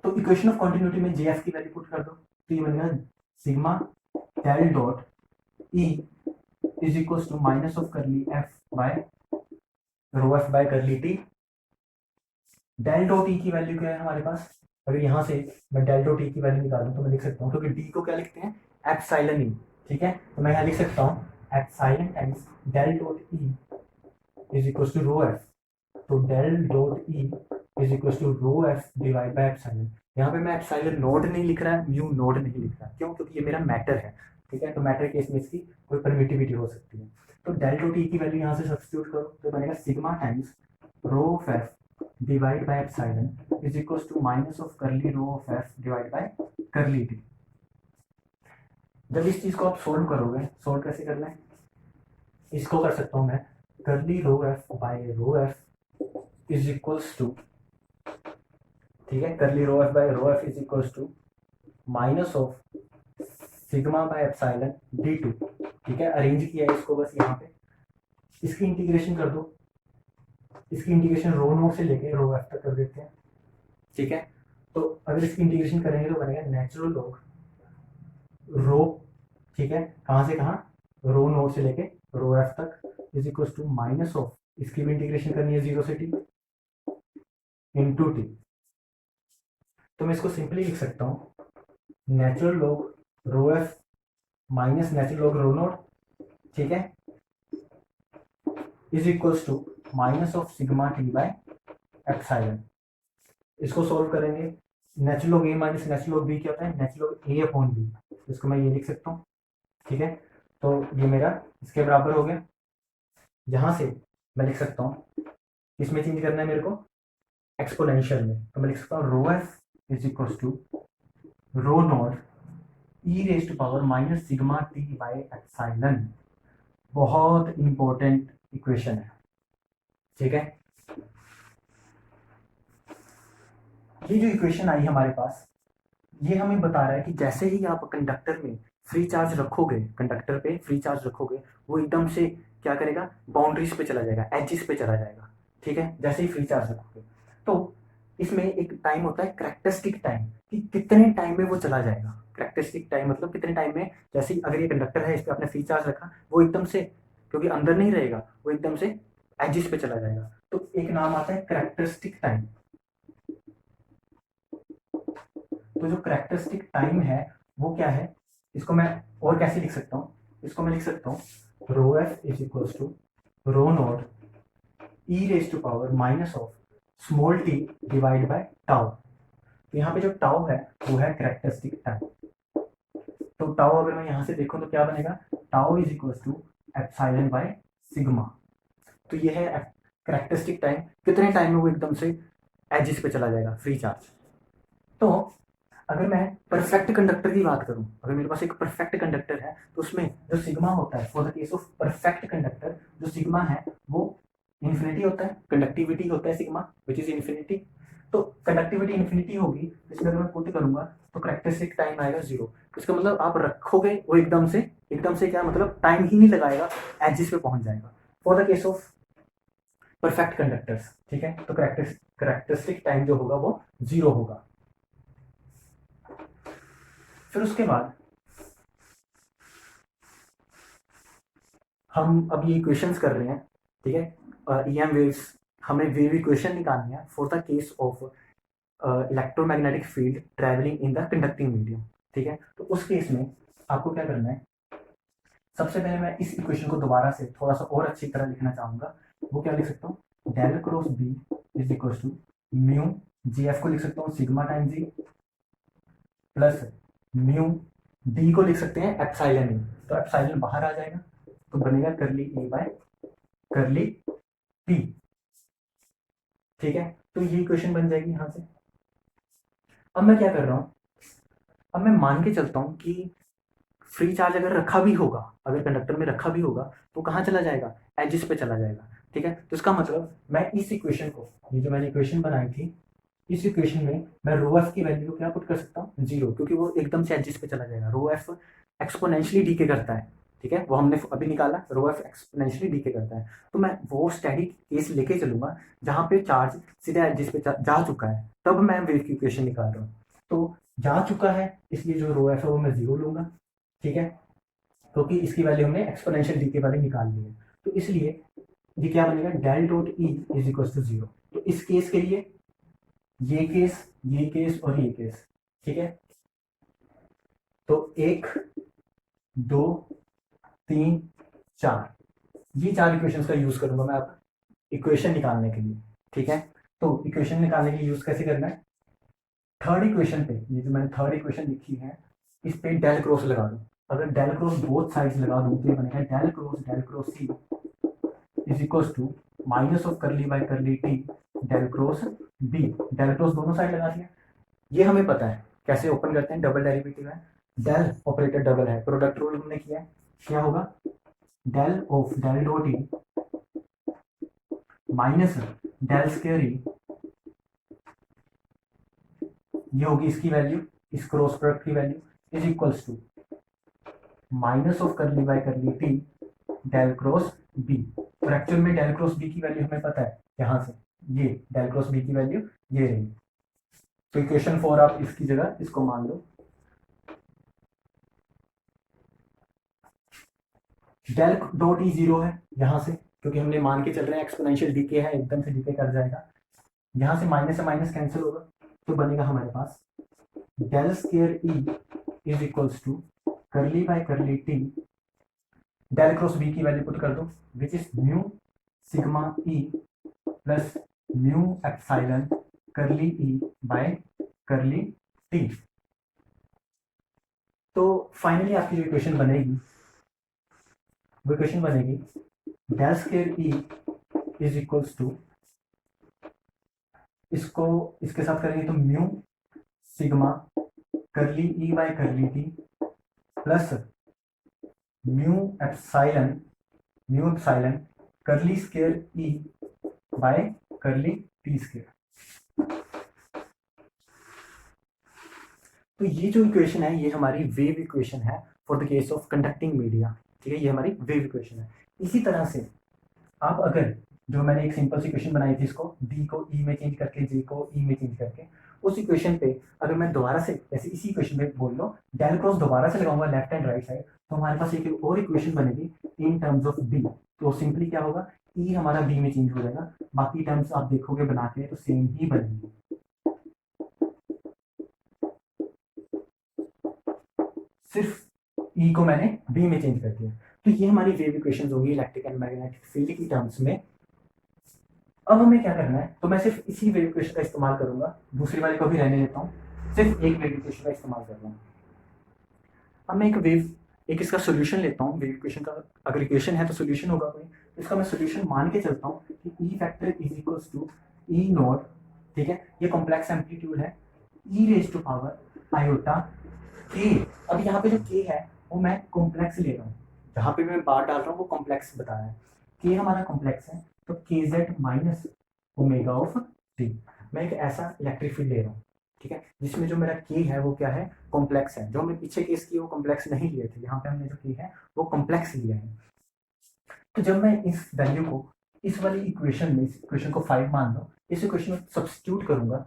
तो इक्वेशन ऑफ कॉन्टिन्यूटी में जे एफ की वैल्यू पुट कर दो, तो ये बनेगा sigma del dot E is equal to minus of curly F by rho F by curly T. Del dot E की वैल्यू क्या है हमारे पास, अगर यहां से मैं डेल डॉट ई की वैल्यू निकालूं तो मैं लिख सकता हूं, क्योंकि डी को क्या लिखते हैं, एप्सिलॉन ई। ठीक है, तो मैं यहां लिख सकता हूं epsilon times del dot E is equal to rho F. तो del dot E is equal to rho F divide by epsilon. यहाँ पे मैं एप्सिलॉन नोड नहीं लिख रहा है, म्यू नोड नहीं लिख रहा, क्यों, क्योंकि ये मेरा मैटर है। ठीक है, तो मैटर केस में इसकी कोई परमिटिविटी हो सकती है। तो डेल डॉट ई की वैल्यू यहाँ से सब्स्टिट्यूट करो तो बनेगा sigma times rho of F divide by epsilon is equal to minus of curly rho of F divide by curly T. जब इस चीज को आप सोल्व करोगे, सोल्व कैसे करना है, इसको कर सकता हूं मैं, curly rho F by rho F is equals to, ठीक है, curly rho F by rho F is equals to minus of sigma by epsilon D two. ठीक है, अरेंज किया है इसको बस यहाँ पे, इसकी इंटीग्रेशन कर दो, इसकी इंटीग्रेशन रो नोट से लेके रो एफ तक कर देते हैं। ठीक है, तो अगर इसकी इंटीग्रेशन करेंगे तो बनेगा नेचुरल लॉग रो, ठीक है, कहाँ से कहाँ, रो नोट से लेके रो एफ तक is equal to minus of, इसकी भी इंटीग्रेशन करनी है 0 से टी इंटू टी। तो मैं इसको सिंपली लिख सकता हूँ natural log rho F minus natural log rho naught, ठीक है, is equals to minus of sigma T by epsilon. इसको सोल्व करेंगे, natural log A minus natural log B क्या होता है, natural log A upon B. इसको मैं ये लिख सकता हूँ। ठीक है, तो ये मेरा इसके बराबर हो गया। यहाँ से मैं लिख सकता हूँ, इसमें चेंज करना है मेरे को एक्सपोनेंशियल में, तो मैं लिख सकता हूँ rho F is equal to rho naught E raise to power minus sigma T by epsilon. बहुत इंपॉर्टेंट इक्वेशन है। ठीक है, ये जो इक्वेशन आई हमारे पास, ये हमें बता रहा है कि जैसे ही आप कंडक्टर में फ्री चार्ज रखोगे, कंडक्टर पे फ्री चार्ज रखोगे, वो एकदम से क्या करेगा, बाउंड्रीज पे चला जाएगा, एजिस पे चला जाएगा। ठीक है, जैसे ही फ्री चार्ज रखोगे, तो इसमें एक टाइम होता है कैरेक्टरिस्टिक टाइम, कि कितने टाइम में वो चला जाएगा। कैरेक्टरिस्टिक टाइम मतलब कितने टाइम में, जैसे ही अगर ये कंडक्टर है, इस पर आपने फ्री चार्ज रखा, वो एकदम से, क्योंकि अंदर नहीं रहेगा, वो एकदम से एजिस पे चला जाएगा, तो एक नाम आता है कैरेक्टरिस्टिक टाइम। तो जो कैरेक्टरिस्टिक टाइम है वो क्या है, इसको मैं और कैसे लिख सकता हूँ, इसको मैं लिख सकता हूँ rho F is equal to rho naught E raise to power minus of small T divide by tau. तो यहाँ पे जो टाउ है वो है कैरेक्टरिस्टिक टाइम। तो टाउ अगर मैं यहाँ से देखूँ तो क्या बनेगा, tau is equal to epsilon by sigma. तो ये है कैरेक्टरिस्टिक टाइम, कितने टाइम में वो एकदम से एजिस पे चला जाएगा फ्री चार्ज। तो अगर मैं परफेक्ट कंडक्टर की बात करूं, अगर मेरे पास एक परफेक्ट कंडक्टर है, तो उसमें जो सिग्मा होता है, for the case of perfect conductor, जो सिग्मा है वो इन्फिनिटी होता है, कंडक्टिविटी होता है सिग्मा विच इज इन्फिनिटी। तो कंडक्टिविटी इन्फिनिटी होगी, इसमें अगर मैं पुट करूंगा तो कैरेक्टरिस्टिक टाइम आएगा 0। इसका मतलब आप रखोगे वो एकदम से क्या मतलब टाइम ही नहीं लगाएगा, एजिस पे पहुंच जाएगा, for the case of perfect conductors. ठीक है, तो कैरेक्टरिस्टिक टाइम जो होगा वो 0 होगा। फिर उसके बाद हम अब ये इक्वेशंस कर रहे हैं, ठीक है। ई एम वेव्स, हमें वेव इक्वेशन निकालनी है for the case of electromagnetic field travelling in the conducting medium, ठीक है। तो उस केस में आपको क्या करना है, सबसे पहले मैं इस इक्वेशन को दोबारा से थोड़ा सा और अच्छी तरह लिखना चाहूंगा। वो क्या लिख सकता हूँ, del cross B is equal to mu, G F को लिख सकता हूँ sigma time G, plus mu D को लिख सकते हैं एप्साइलन ई, तो एप्साइलन बाहर आ जाएगा, तो बनेगा करली ए बाय करली टी, ठीक है। तो ये इक्वेशन बन जाएगी यहां से। अब मैं क्या कर रहा हूं, अब मैं मान के चलता हूं कि फ्री चार्ज अगर रखा भी होगा, अगर कंडक्टर में रखा भी होगा, तो कहाँ चला जाएगा, एजिस पे चला जाएगा, ठीक है। तो इसका मतलब मैं इस इक्वेशन को, ये जो मैंने इक्वेशन बनाई थी, इस इक्वेशन में मैं रो एफ की वैल्यू को क्या पुट कर सकता हूँ, जीरो, क्योंकि वो एकदम से एजिस पे चला जाएगा। रो एफ एक्सपोनेंशियली डीके करता है, ठीक है, वो हमने अभी निकाला, रो एफ एक्सपोनेंशियली डीके करता है। तो मैं वो स्टैटिक केस लेके चलूंगा जहाँ पे चार्ज सीधा एजिस पे जा चुका है, तब मैं वेव की इक्वेशन निकाल रहा हूँ। तो जा चुका है, इसलिए जो रो एफ है वो मैं जीरो लूंगा, ठीक है, क्योंकि इसकी वैल्यू हमने एक्सपोनेंशियल डी के वैल्यू निकाल ली है। तो इसलिए ये क्या बनेगा, del dot E is equal to zero. तो इस केस के लिए ये केस और ये केस, ठीक है। तो एक, दो, तीन, चार, ये चार इक्वेशंस का यूज करूंगा मैं अब इक्वेशन निकालने के लिए, ठीक है। तो इक्वेशन निकालने के लिए यूज कैसे करना है, थर्ड इक्वेशन पे, ये जो मैंने थर्ड इक्वेशन लिखी है, इस पे डेल क्रॉस लगा दूं। अगर डेल क्रॉस बोथ साइड्स लगा दूं तो ये बनेगा del cross C is equal to minus of curly by curly T del cross B. Del cross दोनों साइड लगा दिया, ये हमें पता है कैसे ओपन करते हैं, डबल डेरिवेटिव है, डेल ऑपरेटर डबल है, प्रोडक्ट रूल हमने किया है, क्या होगा, del of del dot E minus del square E, ये होगी इसकी वैल्यू, इस क्रॉस प्रोडक्ट की value is equals to minus of curly by curly T del cross B. और एक्चुअल में डेल क्रॉस बी की वैल्यू हमें पता है, यहां से ये डेल क्रॉस बी की वैल्यू ये रही। तो इक्वेशन 4 आप इसकी जगह इसको मान लो, डेल डॉट ई जीरो है यहां से, क्योंकि हमने मान के चल रहे हैं एक्सपोनेंशियल डीके है, एकदम से डीके कर जाएगा, यहां से माइनस कैंसिल होगा, तो बनेगा हमारे पास del square E is equals to curly by curly T del cross B की वैल्यू पुट कर दो, which is mu sigma E plus mu epsilon curly E by curly t. तो फाइनली आपकी जो इक्वेशन बनेगी, वो इक्वेशन बनेगी del square E is equals to, इसको इसके साथ करेंगे तो mu sigma curly E by curly t plus mu epsilon curly square E by curly T square. तो ये जो इक्वेशन है ये हमारी वेव इक्वेशन है for the case of conducting media, ठीक है, ये हमारी वेव इक्वेशन है। इसी तरह से आप अगर, जो मैंने एक सिंपल सी इक्वेशन बनाई थी, इसको डी को ई में चेंज करके, जे को ई में चेंज करके, उस इक्वेशन पे अगर मैं दोबारा से ऐसे इसी इक्वेशन पे बोल लो डेल क्रॉस दोबारा से लगाऊंगा लेफ्ट एंड राइट साइड, तो हमारे पास एक और इक्वेशन बनेगी इन टर्म्स ऑफ बी। तो सिंपली क्या होगा, ई हमारा बी में चेंज हो जाएगा, बाकी टर्म्स आप देखोगे बना के तो सेम ही बनेंगे। सिर्फ ई को मैंने बी में चेंज कर दिया। तो ये हमारी वेव इक्वेशंस होंगी इलेक्ट्रिक एंड मैग्नेटिक फील्ड की टर्म्स में। अब हमें क्या करना है, तो मैं सिर्फ इसी वेव इक्वेशन का इस्तेमाल करूंगा, दूसरी वाले को भी रहने देता हूँ, सिर्फ एक वेव इक्वेशन का इस्तेमाल कर रहा हूँ। अब मैं एक इसका सोल्यूशन लेता हूँ वेव इक्वेशन का, अगर इक्वेशन है तो सोल्यूशन होगा कोई, इसका मैं सोल्यूशन मान के चलता हूँ कि E factor is equals to E naught, ठीक है, ये कॉम्प्लेक्स एम्पलीट्यूड है, E raise to power iota k. अब यहाँ पे जो के है वो मैं कॉम्प्लेक्स ले रहा हूँ, जहाँ पे मैं बार डाल रहा हूँ वो कॉम्प्लेक्स बता रहा है, के हमारा कॉम्प्लेक्स है, तो के Z minus omega of T. मैं एक ऐसा इलेक्ट्रिक फील्ड ले रहा हूँ, ठीक है, जिसमें जो मेरा के है वो क्या है, कॉम्प्लेक्स है। जो हमने पीछे केस किए वो कॉम्प्लेक्स नहीं लिए थे, यहाँ पे हमने जो के है वो कॉम्प्लेक्स लिया है। तो जब मैं इस वैल्यू को इस वाली इक्वेशन में, इस इक्वेशन को 5 मान लो, इस इक्वेशन में सब्स्टिट्यूट करूंगा,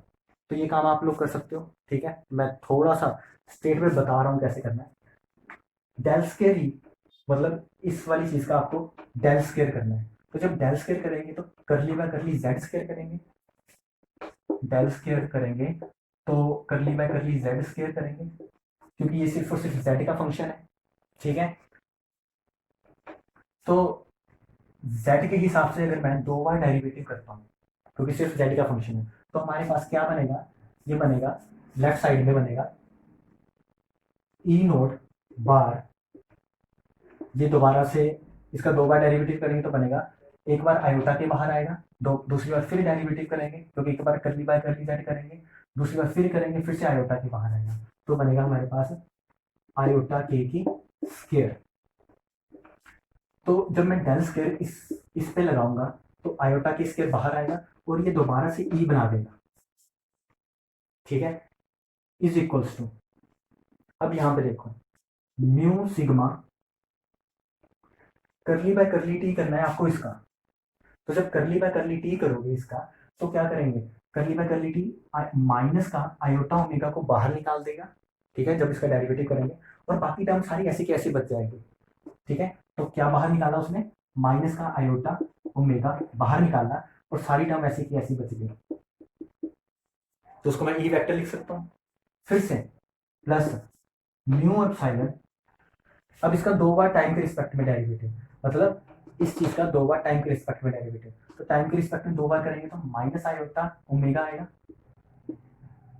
तो ये काम आप लोग कर सकते हो, ठीक है। मैं थोड़ा सा स्टेट में बता रहा हूँ कैसे करना है। डेल स्क्वायर ई मतलब इस वाली चीज का आपको डेल स्क्वायर करना है। तो जब डेल स्क्वायर करेंगे तो करली बाय करली जेड स्क्वायर करेंगे, डेल स्क्वायर करेंगे तो करली बाय करली जेड स्क्वायर करेंगे, क्योंकि ये सिर्फ और सिर्फ जेड का फंक्शन है। ठीक है, तो जेड के हिसाब से अगर मैं 2 बार डेरिवेटिव करता हूँ, क्योंकि सिर्फ जेड का फंक्शन है, तो हमारे पास क्या बनेगा, ये बनेगा लेफ्ट साइड में बनेगा ई नोट बार, ये दोबारा से इसका 2 बार डेरिवेटिव करेंगे तो बनेगा, एक बार आयोटा के बाहर आएगा, दूसरी बार फिर डेरिवेटिव करेंगे क्योंकि एक बार करली बाय करली जेड करेंगे, दूसरी बार फिर करेंगे, फिर से आयोटा के बाहर आएगा, तो बनेगा हमारे पास आयोटा के की स्क्वायर। तो जब मैं डेल स्क्वायर इस पे लगाऊंगा तो आयोटा की स्क्वायर बाहर आएगा और ये दोबारा से ई बना देगा। ठीक है, इज इक्वल्स टू, अब यहां पे देखो म्यू सिग्मा करली बाय करली टी करना है आपको इसका, तो जब करली बाय करली टी करोगे इसका तो क्या करेंगे, करली बाय करली टी माइनस का आयोटा ओमेगा को बाहर निकाल देगा। ठीक है, जब इसका डेरिवेटिव करेंगे और बाकी टर्म सारी ऐसी की ऐसी बच जाएगी। ठीक है, तो क्या बाहर निकाला उसने, माइनस का आयोटा ओमेगा बाहर निकाला और सारी टर्म ऐसी की ऐसी बच गई, तो उसको मैं ई वेक्टर लिख सकता हूँ फिर से, प्लस म्यू एप्सिलॉन, अब इसका 2 बार टाइम के रिस्पेक्ट में डेरिवेटिव, मतलब इस चीज का 2 बार टाइम के रिस्पेक्ट में डेरिवेटिव, तो टाइम के रिस्पेक्ट में 2 बार करेंगे तो माइनस आयोटा ओमेगा आएगा,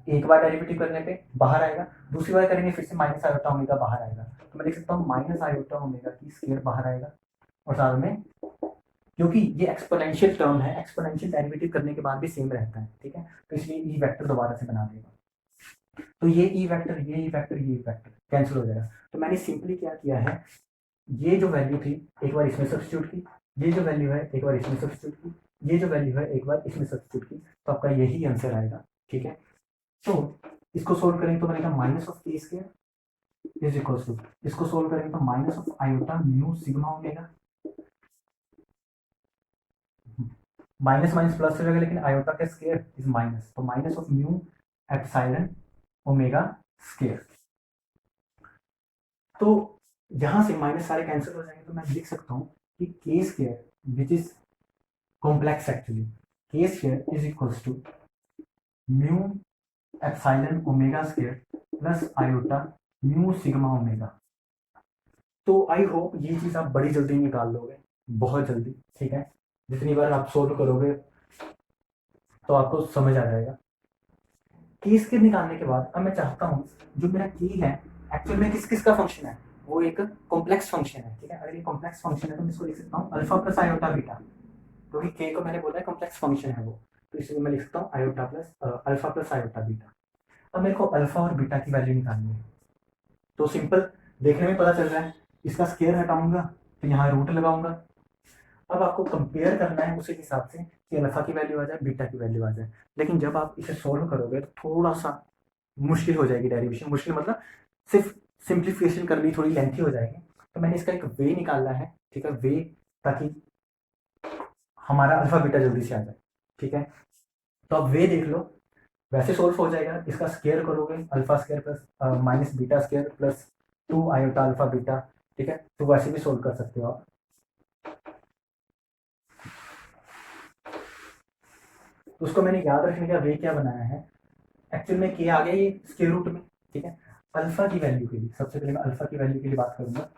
एक बार डेरिवेटिव करने पे बाहर आएगा, दूसरी बार करेंगे फिर से माइनस आयोटा ओमेगा बाहर आएगा, तो मैं लिख सकता हूँ माइनस आयोटा ओमेगा की स्क्वायर बाहर आएगा, और साथ में क्योंकि ये एक्सपोनेंशियल टर्म है, एक्सपोनेंशियल डेरिवेटिव करने के बाद भी सेम रहता है। ठीक है, तो इसलिए ई वेक्टर दोबारा से बना देगा, तो ये ई वेक्टर ये ई वेक्टर ये ई वेक्टर कैंसिल हो जाएगा। तो मैंने सिंपली क्या किया है, ये जो वैल्यू थी एक बार इसमें सब्स्टिट्यूट की, ये जो वैल्यू है एक बार इसमें सब्स्टिट्यूट की, ये जो वैल्यू है एक बार इसमें सब्स्टिट्यूट की, तो आपका यही आंसर आएगा। ठीक है, तो इसको सोल्व करेंगे तो बनेगा माइनस ऑफ के स्क्वायर इज इक्वल टू, इसको सोल्व करेंगे तो minus of iota mu sigma omega, minus minus plus हो जाएगा लेकिन आयोटा का स्क्वायर इज माइनस, तो minus of mu epsilon omega square. तो यहां से माइनस सारे कैंसिल हो जाएंगे, तो मैं लिख सकता हूँ कि k square which is complex actually, k square is equals to mu epsilon omega square plus iota mu sigma omega. तो आई होप ये चीज आप बड़ी जल्दी निकाल लोगे, बहुत जल्दी। ठीक है, जितनी बार आप सोल्व करोगे तो आपको समझ आ जाएगा। की स्क्वायर निकालने के बाद अब मैं चाहता हूँ जो मेरा की है एक्चुअल में किस किस का फंक्शन है, वो एक कॉम्प्लेक्स फंक्शन है। ठीक है, अगर ये कॉम्प्लेक्स फंक्शन है तो मैं इसको लिख सकता हूँ अल्फा प्लस आयोटा बीटा, क्योंकि के को मैंने बोला है कॉम्प्लेक्स फंक्शन है वो, तो इसलिए मैं लिख सकता हूँ iota plus alpha plus iota beta. अब मेरे को अल्फा और बीटा की वैल्यू निकालनी है, तो सिंपल देखने में पता चल रहा है, इसका स्क्वायर हटाऊंगा तो यहाँ रूट लगाऊंगा। अब आपको कंपेयर करना है उसी हिसाब से कि अल्फा की वैल्यू आ जाए बीटा की वैल्यू आ जाए, लेकिन जब आप इसे सोल्व करोगे तो थोड़ा सा मुश्किल हो जाएगी डेरिवेशन, मुश्किल मतलब सिर्फ सिंप्लीफिकेशन करनी थोड़ी लेंथी हो जाएगी। तो मैंने इसका एक वे निकालना है, ठीक है, वे, ताकि हमारा अल्फा बीटा जल्दी से आ जाए। ठीक है, तो अब वे देख लो, वैसे सोल्व हो जाएगा, इसका स्क्वायर करोगे alpha square plus minus beta square plus 2 iota alpha beta. ठीक है, तो वैसे भी सोल्व कर सकते हो आप। तो उसको मैंने याद रखने का वे क्या बनाया है, एक्चुअल में के आ गया ये स्क्वायर रूट में। ठीक है, अल्फा की वैल्यू के लिए सबसे पहले मैं अल्फा की वैल्यू के लिए बात करूंगा,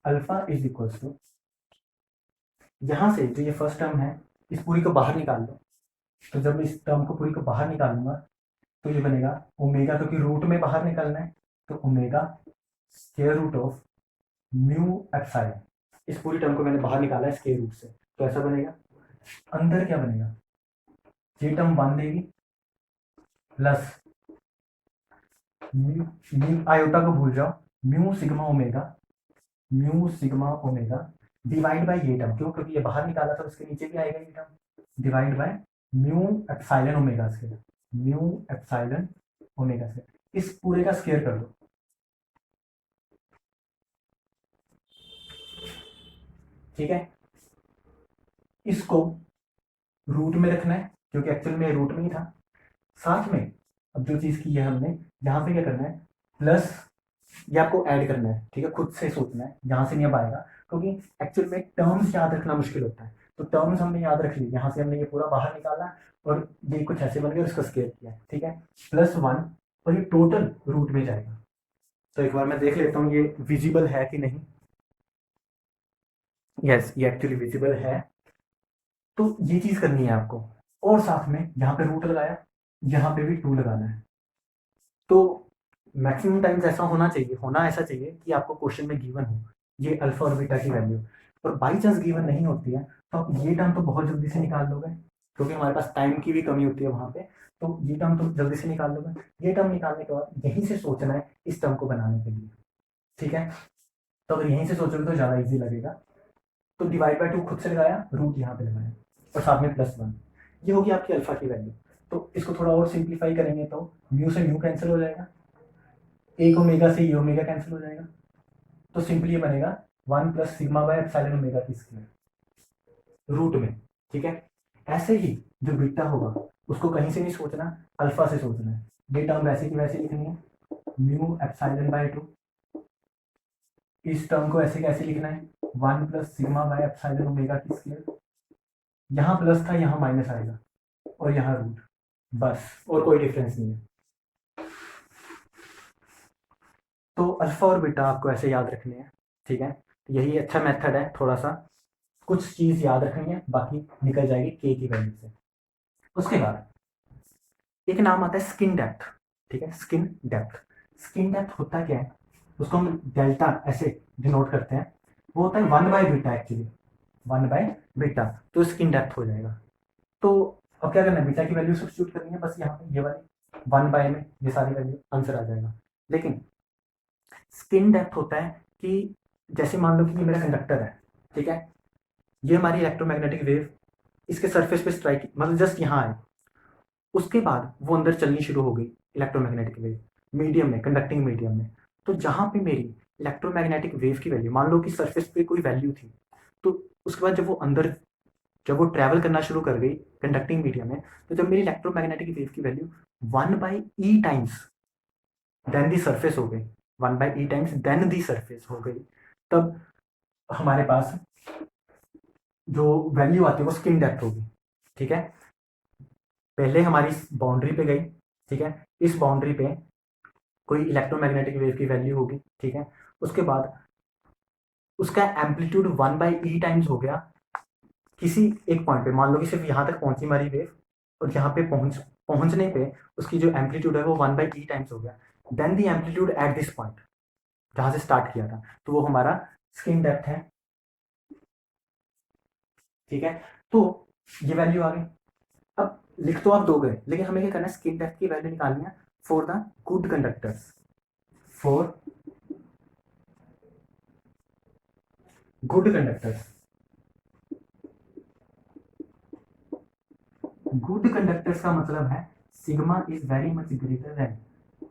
अल्फा इज इक्वल्स टू, यहां से जो ये फर्स्ट टर्म है इस पूरी को बाहर निकाल लो, तो जब इस टर्म को पूरी को बाहर निकालूंगा तो ये बनेगा ओमेगा, क्योंकि रूट में बाहर निकालना है, तो omega square root of mu epsilon, इस पूरी टर्म को मैंने बाहर निकाला है स्क्वायर रूट से, तो ऐसा बनेगा। अंदर क्या बनेगा, ये टर्म वन देगी प्लस म्यू आयोटा को भूल जाओ, mu sigma omega divide by ये टर्म, क्यों, क्योंकि ये बाहर निकाला था उसके नीचे भी आएगा ये term, divide by mu epsilon omega square, mu epsilon omega square, इस पूरे का स्क्वायर कर दो। ठीक है, इसको रूट में रखना है क्योंकि एक्चुअल में रूट में ही था, साथ में अब जो चीज की है हमने यहाँ पे क्या करना है, प्लस ये आपको ऐड करना है, ठीक है, खुद से सोचना है, यहाँ से नहीं अब आएगा, क्योंकि एक्चुअल में टर्म्स याद रखना मुश्किल होता है। तो टर्म्स हमने याद रख ली, यहाँ से हमने ये पूरा बाहर निकाला और ये कुछ ऐसे बन गया, उसको स्केयर किया, ठीक है, +1, और ये टोटल रूट में जाएगा। तो एक बार मैं देख लेता हूँ ये विजिबल है कि नहीं। यस, ये एक्चुअली विजिबल है। तो ये चीज़ करनी है आपको, और साथ में यहाँ पे रूट लगाया, यहाँ पे भी 2 लगाना है। तो मैक्सिमम टाइम्स ऐसा होना चाहिए, होना ऐसा चाहिए कि आपको क्वेश्चन में गिवन हो ये अल्फा और बीटा की वैल्यू, और बाई चांस गिवन नहीं होती है तो आप ये टर्म तो बहुत जल्दी से निकाल लोगे, क्योंकि हमारे पास टाइम की भी कमी होती है वहाँ पे। तो ये टर्म तो जल्दी से निकाल लोगे। ये टर्म निकालने के बाद यहीं से सोचना है इस टर्म को बनाने के लिए, ठीक है। तो अगर यहीं से सोचोगे तो ज़्यादा ईजी लगेगा। तो डिवाइड बाई 2 खुद से लगाया, रूट यहाँ पे लगाया, और साथ में +1, ये होगी आपकी अल्फा की वैल्यू। तो इसको थोड़ा और सिंप्लीफाई करेंगे तो म्यू से म्यू कैंसिल हो जाएगा, एक ओमेगा से ये ओमेगा कैंसिल हो जाएगा, तो सिंपली ये बनेगा 1 + सिग्मा बाय एप्सिलॉन ओमेगा की स्क्वायर, रूट में, ठीक है। ऐसे ही जो बीटा होगा उसको कहीं से नहीं सोचना, अल्फा से सोचना है। ये टर्म वैसे की वैसे लिखनी है, म्यू एप्सिलॉन बाय 2। इस टर्म को ऐसे कैसे लिखना है, 1 + सिग्मा बाय एप्सिलॉन ओमेगा की स्क्वायर। यहाँ प्लस था, यहाँ माइनस आएगा, और यहाँ रूट, बस, और कोई डिफरेंस नहीं है। तो अल्फा और बीटा आपको ऐसे याद रखने हैं, ठीक है। यही अच्छा मेथड है, थोड़ा सा कुछ चीज़ याद रखनी है, बाकी निकल जाएगी के की वैल्यू से। उसके बाद एक नाम आता है स्किन डेप्थ, ठीक है, स्किन डेप्थ। स्किन डेप्थ होता क्या है, उसको हम डेल्टा ऐसे डिनोट करते हैं, वो होता है 1/बीटा एक्चुअली, 1/बीटा, तो स्किन डेप्थ हो जाएगा। तो अब क्या करना है, बीटा की वैल्यू सब्स्टिट्यूट करनी है, बस यहाँ पे ये वाली 1 में ये सारी वैल्यू आंसर आ जाएगा। लेकिन स्किन डेप्थ होता है कि जैसे मान लो कि ये मेरा कंडक्टर है, ठीक है, ये हमारी इलेक्ट्रोमैग्नेटिक वेव इसके सरफेस पे स्ट्राइक, मतलब जस्ट यहाँ आए, उसके बाद वो अंदर चलनी शुरू हो गई इलेक्ट्रोमैग्नेटिक वेव मीडियम में, कंडक्टिंग मीडियम में। तो जहाँ पे मेरी इलेक्ट्रोमैग्नेटिक वेव की वैल्यू, मान लो कि सरफेस पे कोई वैल्यू थी, तो उसके बाद जब वो ट्रैवल करना शुरू कर गई कंडक्टिंग मीडियम में, तो जब मेरी इलेक्ट्रोमैग्नेटिक वेव की value 1/e times then the surface हो गई, 1/e times then the surface हो गई, तब हमारे पास जो वैल्यू आती है वो स्किन डेप्थ होगी, ठीक है। पहले हमारी बाउंड्री पे गई, ठीक है, इस बाउंड्री पे कोई इलेक्ट्रोमैग्नेटिक वेव की वैल्यू होगी, ठीक है। उसके बाद उसका एम्पलीट्यूड 1/e टाइम्स हो गया किसी एक पॉइंट पे, मान लो कि सिर्फ यहाँ तक पहुंची हमारी वेव, और यहाँ पे पहुंचने पे उसकी जो एम्पलीट्यूड है वो 1/e टाइम्स हो गया, then the amplitude at this point जहाँ से स्टार्ट किया था, तो वो हमारा स्किन डेप्थ है, ठीक है। तो ये वैल्यू आ गई। अब लिख तो आप दोगे, लेकिन हमें क्या करना है, स्किन डेप्थ की वैल्यू निकालनी है for the good conductors, for good conductors. Good conductors का मतलब है sigma is very much greater than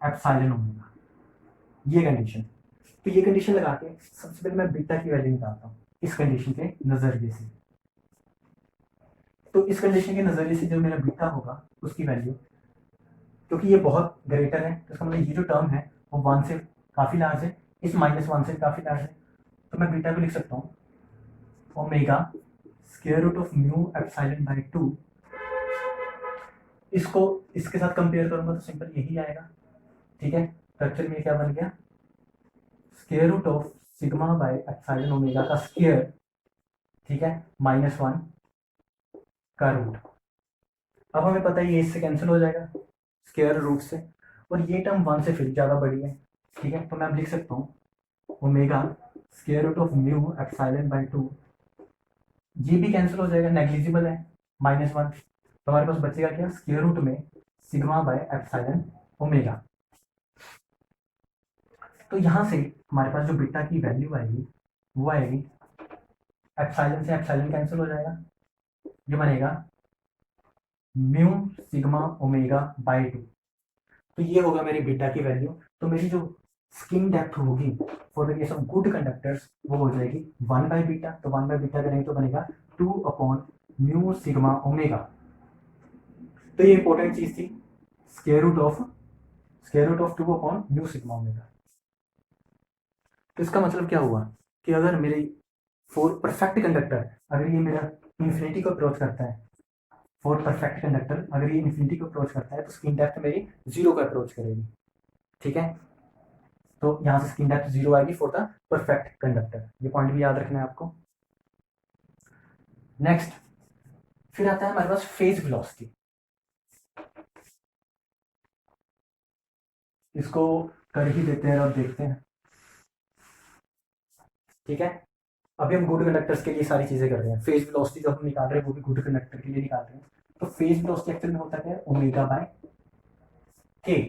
epsilon omega, ये कंडीशन। तो ये कंडीशन लगा के सबसे पहले मैं बीटा की वैल्यू निकालता हूँ इस कंडीशन के नजरिए से। तो इस कंडीशन के नजरिए से जो मेरा बीटा होगा उसकी वैल्यू, क्योंकि ये बहुत ग्रेटर है तो इसका मतलब ये जो टर्म है वो 1 से काफ़ी लार्ज है, इस -1 से काफ़ी लार्ज है, तो मैं बीटा को लिख सकता हूँ omega square root of mu epsilon by 2। इसको इसके साथ कंपेयर करूंगा तो सिंपल यही आएगा, ठीक है। तो एक्चुअल में क्या बन गया, square root of sigma by epsilon omega का स्क्वायर, ठीक है, -1 का रूट। अब हमें पता है ये इससे कैंसिल हो जाएगा स्क्वायर रूट से, और ये टर्म 1 से फिर ज़्यादा बड़ी है, ठीक है। तो मैं अब लिख सकता हूँ omega square root of mu epsilon by 2, ये भी कैंसिल हो जाएगा, नेग्लिजिबल है, -1। तो हमारे पास बचेगा क्या, स्क्वायर रूट में सिग्मा बाय एप्सिलॉन ओमेगा। तो यहाँ से हमारे पास जो बीटा की वैल्यू आएगी वो आएगी, एप्सिलॉन से एप्सिलॉन कैंसिल हो जाएगा, ये बनेगा म्यू सिग्मा ओमेगा बाय 2। तो ये होगा मेरी बीटा की वैल्यू। तो मेरी जो स्किन डेप्थ होगी for the case of good conductors वो हो जाएगी 1/बीटा, तो 1/बीटा करेंगे तो बनेगा 2/म्यू सिग्मा ओमेगा। तो ये इंपॉर्टेंट चीज थी, स्क्वायर रूट ऑफ 2/म्यू सिग्मा ओमेगा। तो इसका मतलब क्या हुआ कि अगर मेरे फॉर परफेक्ट कंडक्टर, अगर ये मेरा इन्फिनिटी को अप्रोच करता है, फॉर परफेक्ट कंडक्टर अगर ये इन्फिनिटी को अप्रोच करता है तो स्किन डेप्थ मेरी जीरो को अप्रोच करेगी। ठीक है, तो यहाँ से स्किन डेप्थ जीरो आएगी फॉर द परफेक्ट कंडक्टर। ये पॉइंट भी याद रखना है आपको। नेक्स्ट फिर आता है हमारे पास फेज वेलोसिटी। इसको कर ही देते हैं और देखते हैं। ठीक है, अभी हम गुड कंडक्टर्स के लिए सारी चीजें कर रहे हैं। फेज वेलोसिटी जो हम निकाल रहे हैं वो भी गुड कंडक्टर के लिए निकाल रहे हैं। तो फेज वेलोसिटी एक्चुअल में होता क्या है, ओमेगा बाय के।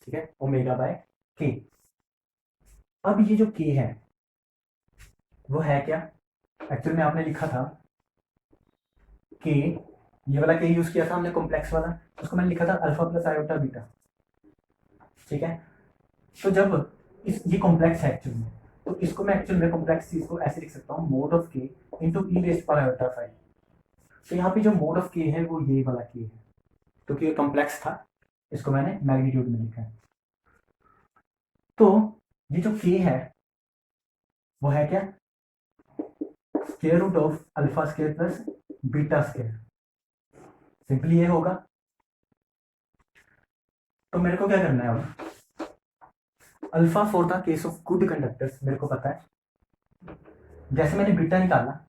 ठीक है, ओमेगा बाय के। अब ये जो के है वो है क्या, एक्चुअल में आपने लिखा था के, ये वाला के यूज किया था हमने कॉम्प्लेक्स वाला, उसको मैंने लिखा था अल्फा प्लस आयोटा बीटा। ठीक है, तो जब इस ये कॉम्प्लेक्स है एक्चुअल में, तो इसको मैं एक्चुअल में कॉम्प्लेक्स चीज को ऐसे लिख सकता हूँ, मोड ऑफ के इंटू ई रेस्ट पर आयोटा फाइव। तो यहाँ पे जो मोड ऑफ के है वो ये वाला के है, क्योंकि ये कॉम्प्लेक्स था इसको मैंने मैग्नीट्यूड में लिखा है। तो ये जो के है वो है क्या, square root of alpha square plus beta square. Simply ये होगा। तो मेरे को क्या करना है अब, alpha for the case of good conductors मेरे को पता है, जैसे मैंने बीटा निकाला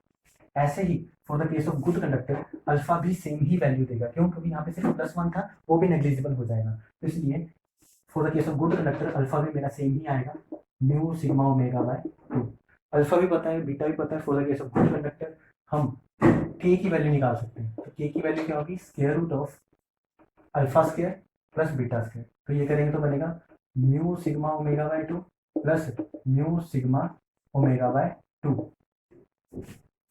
ऐसे ही for the case of good conductor alpha भी सेम ही वैल्यू देगा। क्यों, क्योंकि यहाँ पे सिर्फ प्लस वन था, वो भी नेग्लिजिबल हो जाएगा। तो इसलिए for the case of good conductor alpha भी मेरा सेम ही आएगा, mu sigma omega by to. Alpha भी पता है, बीटा भी पता है। For the case of good conductor हम के की वैल्यू निकाल सकते हैं। तो के की वैल्यू क्या होगी, square root of alpha square plus beta square. तो ये करेंगे तो बनेगा mu sigma omega by two plus mu sigma omega by two.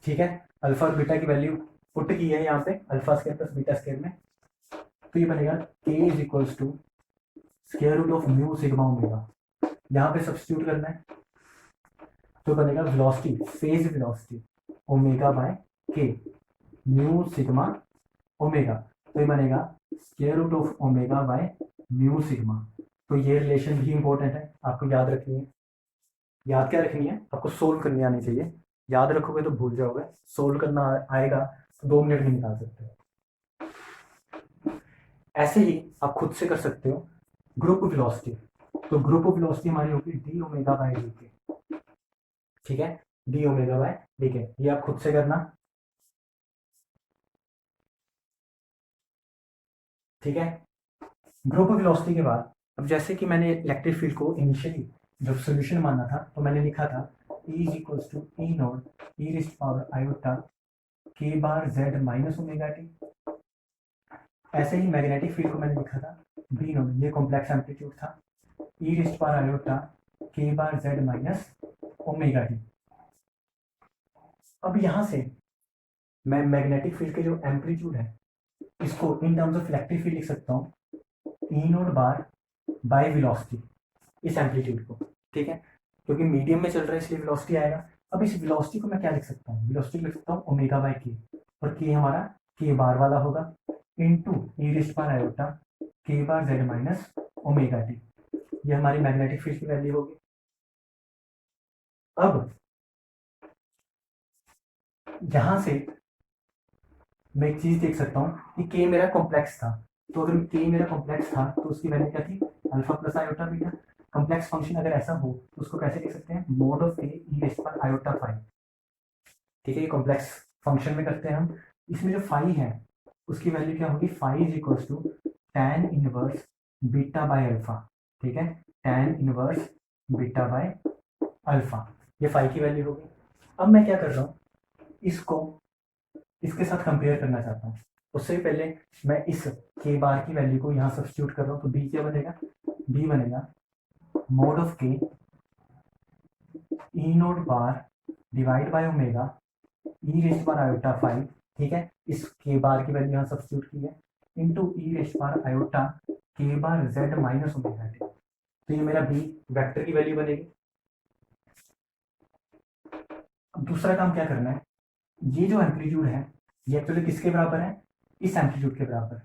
ठीक है, अल्फा और बीटा की वैल्यू पुट की है यहाँ पे alpha square plus beta square में। तो ये बनेगा k is equals to square root of mu sigma omega, यहाँ पे सब्स्टिट्यूट करना है। तो बनेगा velocity, phase velocity omega by k mu sigma omega. तो ये बनेगा square root of omega by mu sigma. तो ये रिलेशन भी इंपॉर्टेंट है, आपको याद रखनी है। याद क्या रखनी है, आपको सोल्व करनी आनी चाहिए। याद रखोगे तो भूल जाओगे, सोल्व करना आएगा तो 2 मिनट में निकाल सकते हो। ऐसे ही आप खुद से कर सकते हो ग्रुप वेलोसिटी। तो ग्रुप वेलोसिटी हमारी होगी डी ओमेगा बाय डी के। ठीक है, डी ओमेगा बाय डी के, ये आप खुद से करना। ठीक है, ग्रुप वेलोसिटी के बाद अब जैसे कि मैंने इलेक्ट्रिक फील्ड को इनिशियली जब सोल्यूशन माना था तो मैंने लिखा था E is equals to E naught E raised power iota k bar z minus omega t. ऐसे ही मैग्नेटिक फील्ड को मैंने लिखा था बी नॉट, ये कॉम्प्लेक्स एम्पलीट्यूड था, E raised power iota k bar z minus omega t. अब यहाँ से मैं मैग्नेटिक फील्ड के जो एम्पलीट्यूड है इसको इन टर्म्स ऑफ इलेक्ट्रिक फील्ड लिख सकता हूँ ई नॉट बार बाय वेलोसिटी, इस एम्पलीट्यूड को। ठीक है, क्योंकि मीडियम में चल रहा है इसलिए वेलोसिटी आएगा। अब इस वेलोसिटी को मैं क्या लिख सकता हूँ, वेलोसिटी लिख सकता हूँ ओमेगा बाय के, और के हमारा के बार वाला होगा इनटू ई raised power iota k bar z minus omega t. ये हमारी मैग्नेटिक फील्ड की वैल्यू होगी। अब यहां से मैं एक चीज देख सकता हूँ कि के मेरा कॉम्प्लेक्स था, तो अगर के मेरा कॉम्प्लेक्स था तो उसकी वैल्यू क्या थी, alpha plus iota beta. Complex function अगर ऐसा हो तो उसको कैसे लिख सकते हैं, mode of k E raised power iota phi. ठीक है, ये कॉम्प्लेक्स फंक्शन में करते हैं हम। इसमें जो फाई है उसकी वैल्यू क्या होगी, phi is equals to tan inverse beta by alpha. ठीक है, tan inverse beta by alpha, ये फाई की वैल्यू होगी। अब मैं क्या कर रहा हूँ, इसको इसके साथ कंपेयर करना चाहता हूँ। उससे पहले मैं इस के बार की वैल्यू को यहाँ सब्स्टिट्यूट कर रहा हूँ। तो बी क्या बनेगा, बी बनेगा mod of k E naught bar divide by omega E raised bar iota phi. ठीक है, इस के बार की वैल्यू यहाँ सब्स्टिट्यूट की है इनटू ई raised bar iota k bar z minus omega t. तो ये मेरा बी वेक्टर की वैल्यू बनेगी। अब दूसरा काम क्या करना है, ये जो एम्पलीट्यूड है ये एक्चुअली किसके बराबर है, इस एम्पलीट्यूड के बराबर।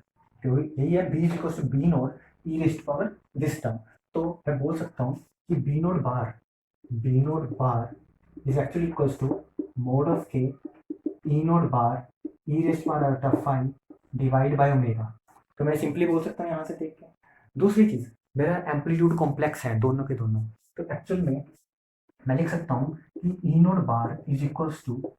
तो यही है B equal to B naught E raised power this term. तो मैं बोल सकता हूँ कि B naught bar B naught bar is actually equals to mod of k E naught bar E raised power iota phi divide by omega. तो मैं simply बोल सकता हूँ यहाँ से देख के। दूसरी चीज, मेरा एम्पलीट्यूड कॉम्प्लेक्स है दोनों के दोनों, तो एक्चुअल में मैं लिख सकता हूँ कि E naught bar is equals to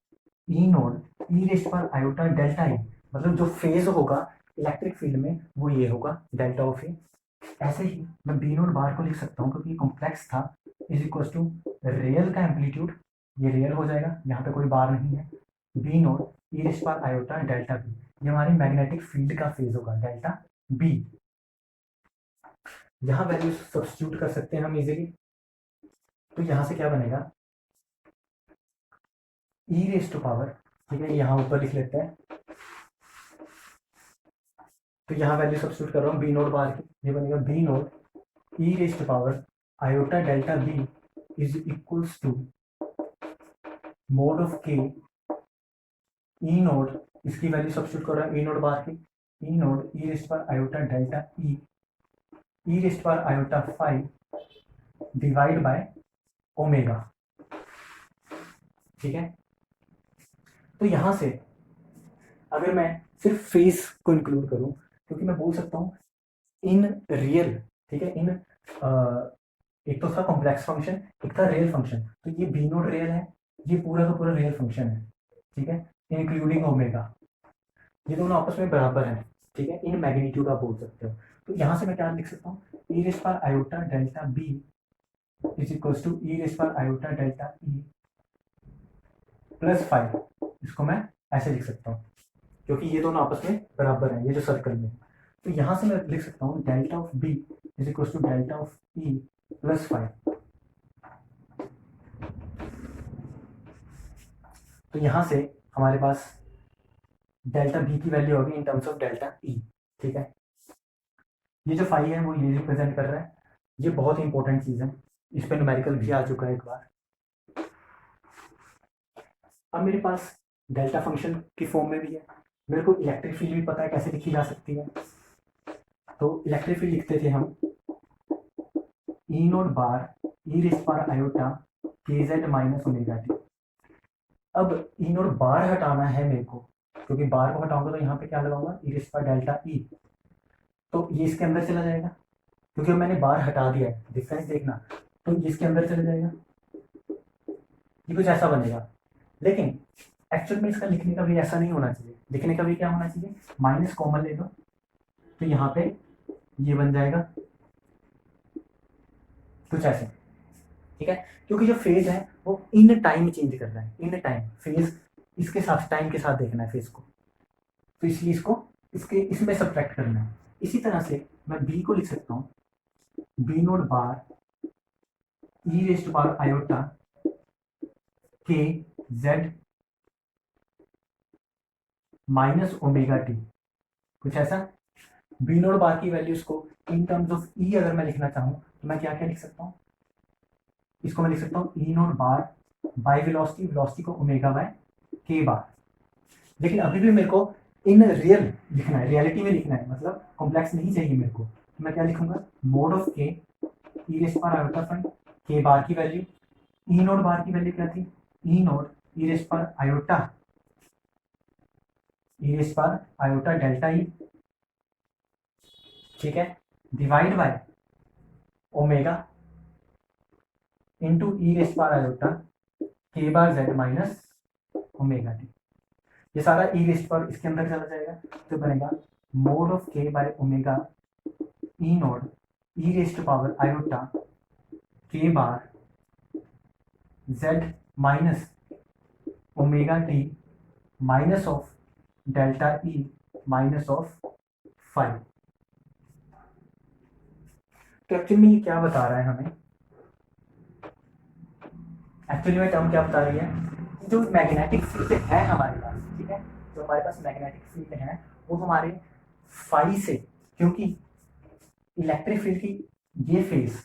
E naught E raised power iota delta E, मतलब जो फेज होगा इलेक्ट्रिक फील्ड में वो ये होगा डेल्टा ऑफ ए। ऐसे ही मैं बी नोट बार को लिख सकता हूँ क्योंकि ये कॉम्प्लेक्स था, इज इक्वल्स टू रियल का एम्पलीट्यूड, ये रियल हो जाएगा, यहाँ पे कोई बार नहीं है, B naught E raised power iota delta B, ये हमारी मैग्नेटिक फील्ड का फेज होगा डेल्टा बी। यहाँ वैल्यू सब्स्टिट्यूट कर सकते हैं हम इजीली, तो यहाँ से क्या बनेगा ई रेस टू पावर, ठीक है, यहाँ ऊपर लिख लेते हैं, तो यहाँ वैल्यू सब्स्टिट्यूट कर रहा हूँ बी नोट बार की, ये बनेगा B naught E raise to power iota delta B is equals to mod of k E naught, इसकी वैल्यू सब्स्टिट्यूट कर रहा हूँ ई नोट बार की, E naught E raise power iota delta E raise power iota phi divide by omega, ठीक है। तो यहां से अगर मैं सिर्फ फेज को इंक्लूड करूं, क्योंकि मैं बोल सकता हूं इन रियल, ठीक है, इन एक तो था कॉम्प्लेक्स फंक्शन, एक था रियल फंक्शन, तो ये बी नोट रियल है, ये पूरा का पूरा रियल फंक्शन है, ठीक है, इंक्लूडिंग ओमेगा, ये दोनों आपस में बराबर है, ठीक है, इन मैग्नीट्यूड आप बोल सकते हो। तो यहाँ से मैं क्या लिख सकता हूँ, E raise power iota delta B is equals to E raise power iota delta E plus phi, इसको मैं ऐसे लिख सकता हूँ क्योंकि ये दोनों आपस में बराबर हैं, ये जो सर्कल में। तो यहाँ से मैं लिख सकता हूँ delta of B is equal to delta of E plus five. तो यहाँ से हमारे पास डेल्टा बी की वैल्यू होगी in terms of delta E, ठीक है। ये जो फाइव है वो ये रिप्रेजेंट कर रहा है, ये बहुत इंपॉर्टेंट चीज़ है, इस पर न्यूमेरिकल भी आ चुका है एक बार। अब मेरे पास डेल्टा फंक्शन की फॉर्म में भी है, मेरे को इलेक्ट्रिक फील्ड भी पता है कैसे लिखी जा सकती है, तो इलेक्ट्रिक फील्ड लिखते थे हम ई नोट बार ई रेस पावर आयोटा के जेड माइनस ओमेगा टी। अब ई नोट बार हटाना है मेरे को, क्योंकि बार को हटाऊंगा तो यहाँ पे क्या लगाऊंगा ई रेस पावर डेल्टा ई, तो ये इसके अंदर चला जाएगा, क्योंकि मैंने बार हटा दिया है, डिफरेंस देखना, तो ये इसके अंदर चला जाएगा, ये कुछ ऐसा बनेगा। लेकिन एक्चुअल में इसका लिखने का भी ऐसा नहीं होना चाहिए, लिखने का भी क्या होना चाहिए, माइनस कॉमन ले लो, तो यहाँ पे ये बन जाएगा कुछ ऐसे, ठीक है, क्योंकि जो फेज है वो इन टाइम चेंज कर रहा है, इन टाइम फेज इसके साथ टाइम के साथ देखना है फेज को, तो इसलिए इसको इसके इसमें सब्ट्रैक्ट करना है। इसी तरह से मैं बी को लिख सकता हूँ B naught bar E raised power iota के जेड माइनस ओमेगा टी, कुछ ऐसा। बी नोट बार की वैल्यूज को इन टर्म्स ऑफ ई अगर मैं लिखना चाहूँ तो मैं क्या क्या लिख सकता हूँ, इसको मैं लिख सकता हूँ E naught bar by velocity, velocity को ओमेगा बाय के बार। लेकिन अभी भी मेरे को इन रियल लिखना है, रियलिटी में लिखना है, मतलब कॉम्प्लेक्स नहीं चाहिए मेरे को, तो मैं क्या लिखूंगा mode of k E raise power iota five, के बार की वैल्यू, ई नोट बार की वैल्यू क्या थी, E naught E raise power iota E raise power iota delta E, ठीक है, divide by omega into E raise power iota k bar z minus omega t. ये सारा ई race पर इसके अंदर चला जाएगा, तो बनेगा mod of k by omega E naught E raise to power iota k bar z minus omega t minus of delta E minus of phi. तो एक्चुअली में ये क्या बता रहा है हमें, एक्चुअली में टर्म क्या बता रही है, जो मैग्नेटिक फील्ड है हमारे पास, ठीक है, जो हमारे पास मैग्नेटिक फील्ड है वो हमारे फाई से, क्योंकि इलेक्ट्रिक फील्ड की ये फेज,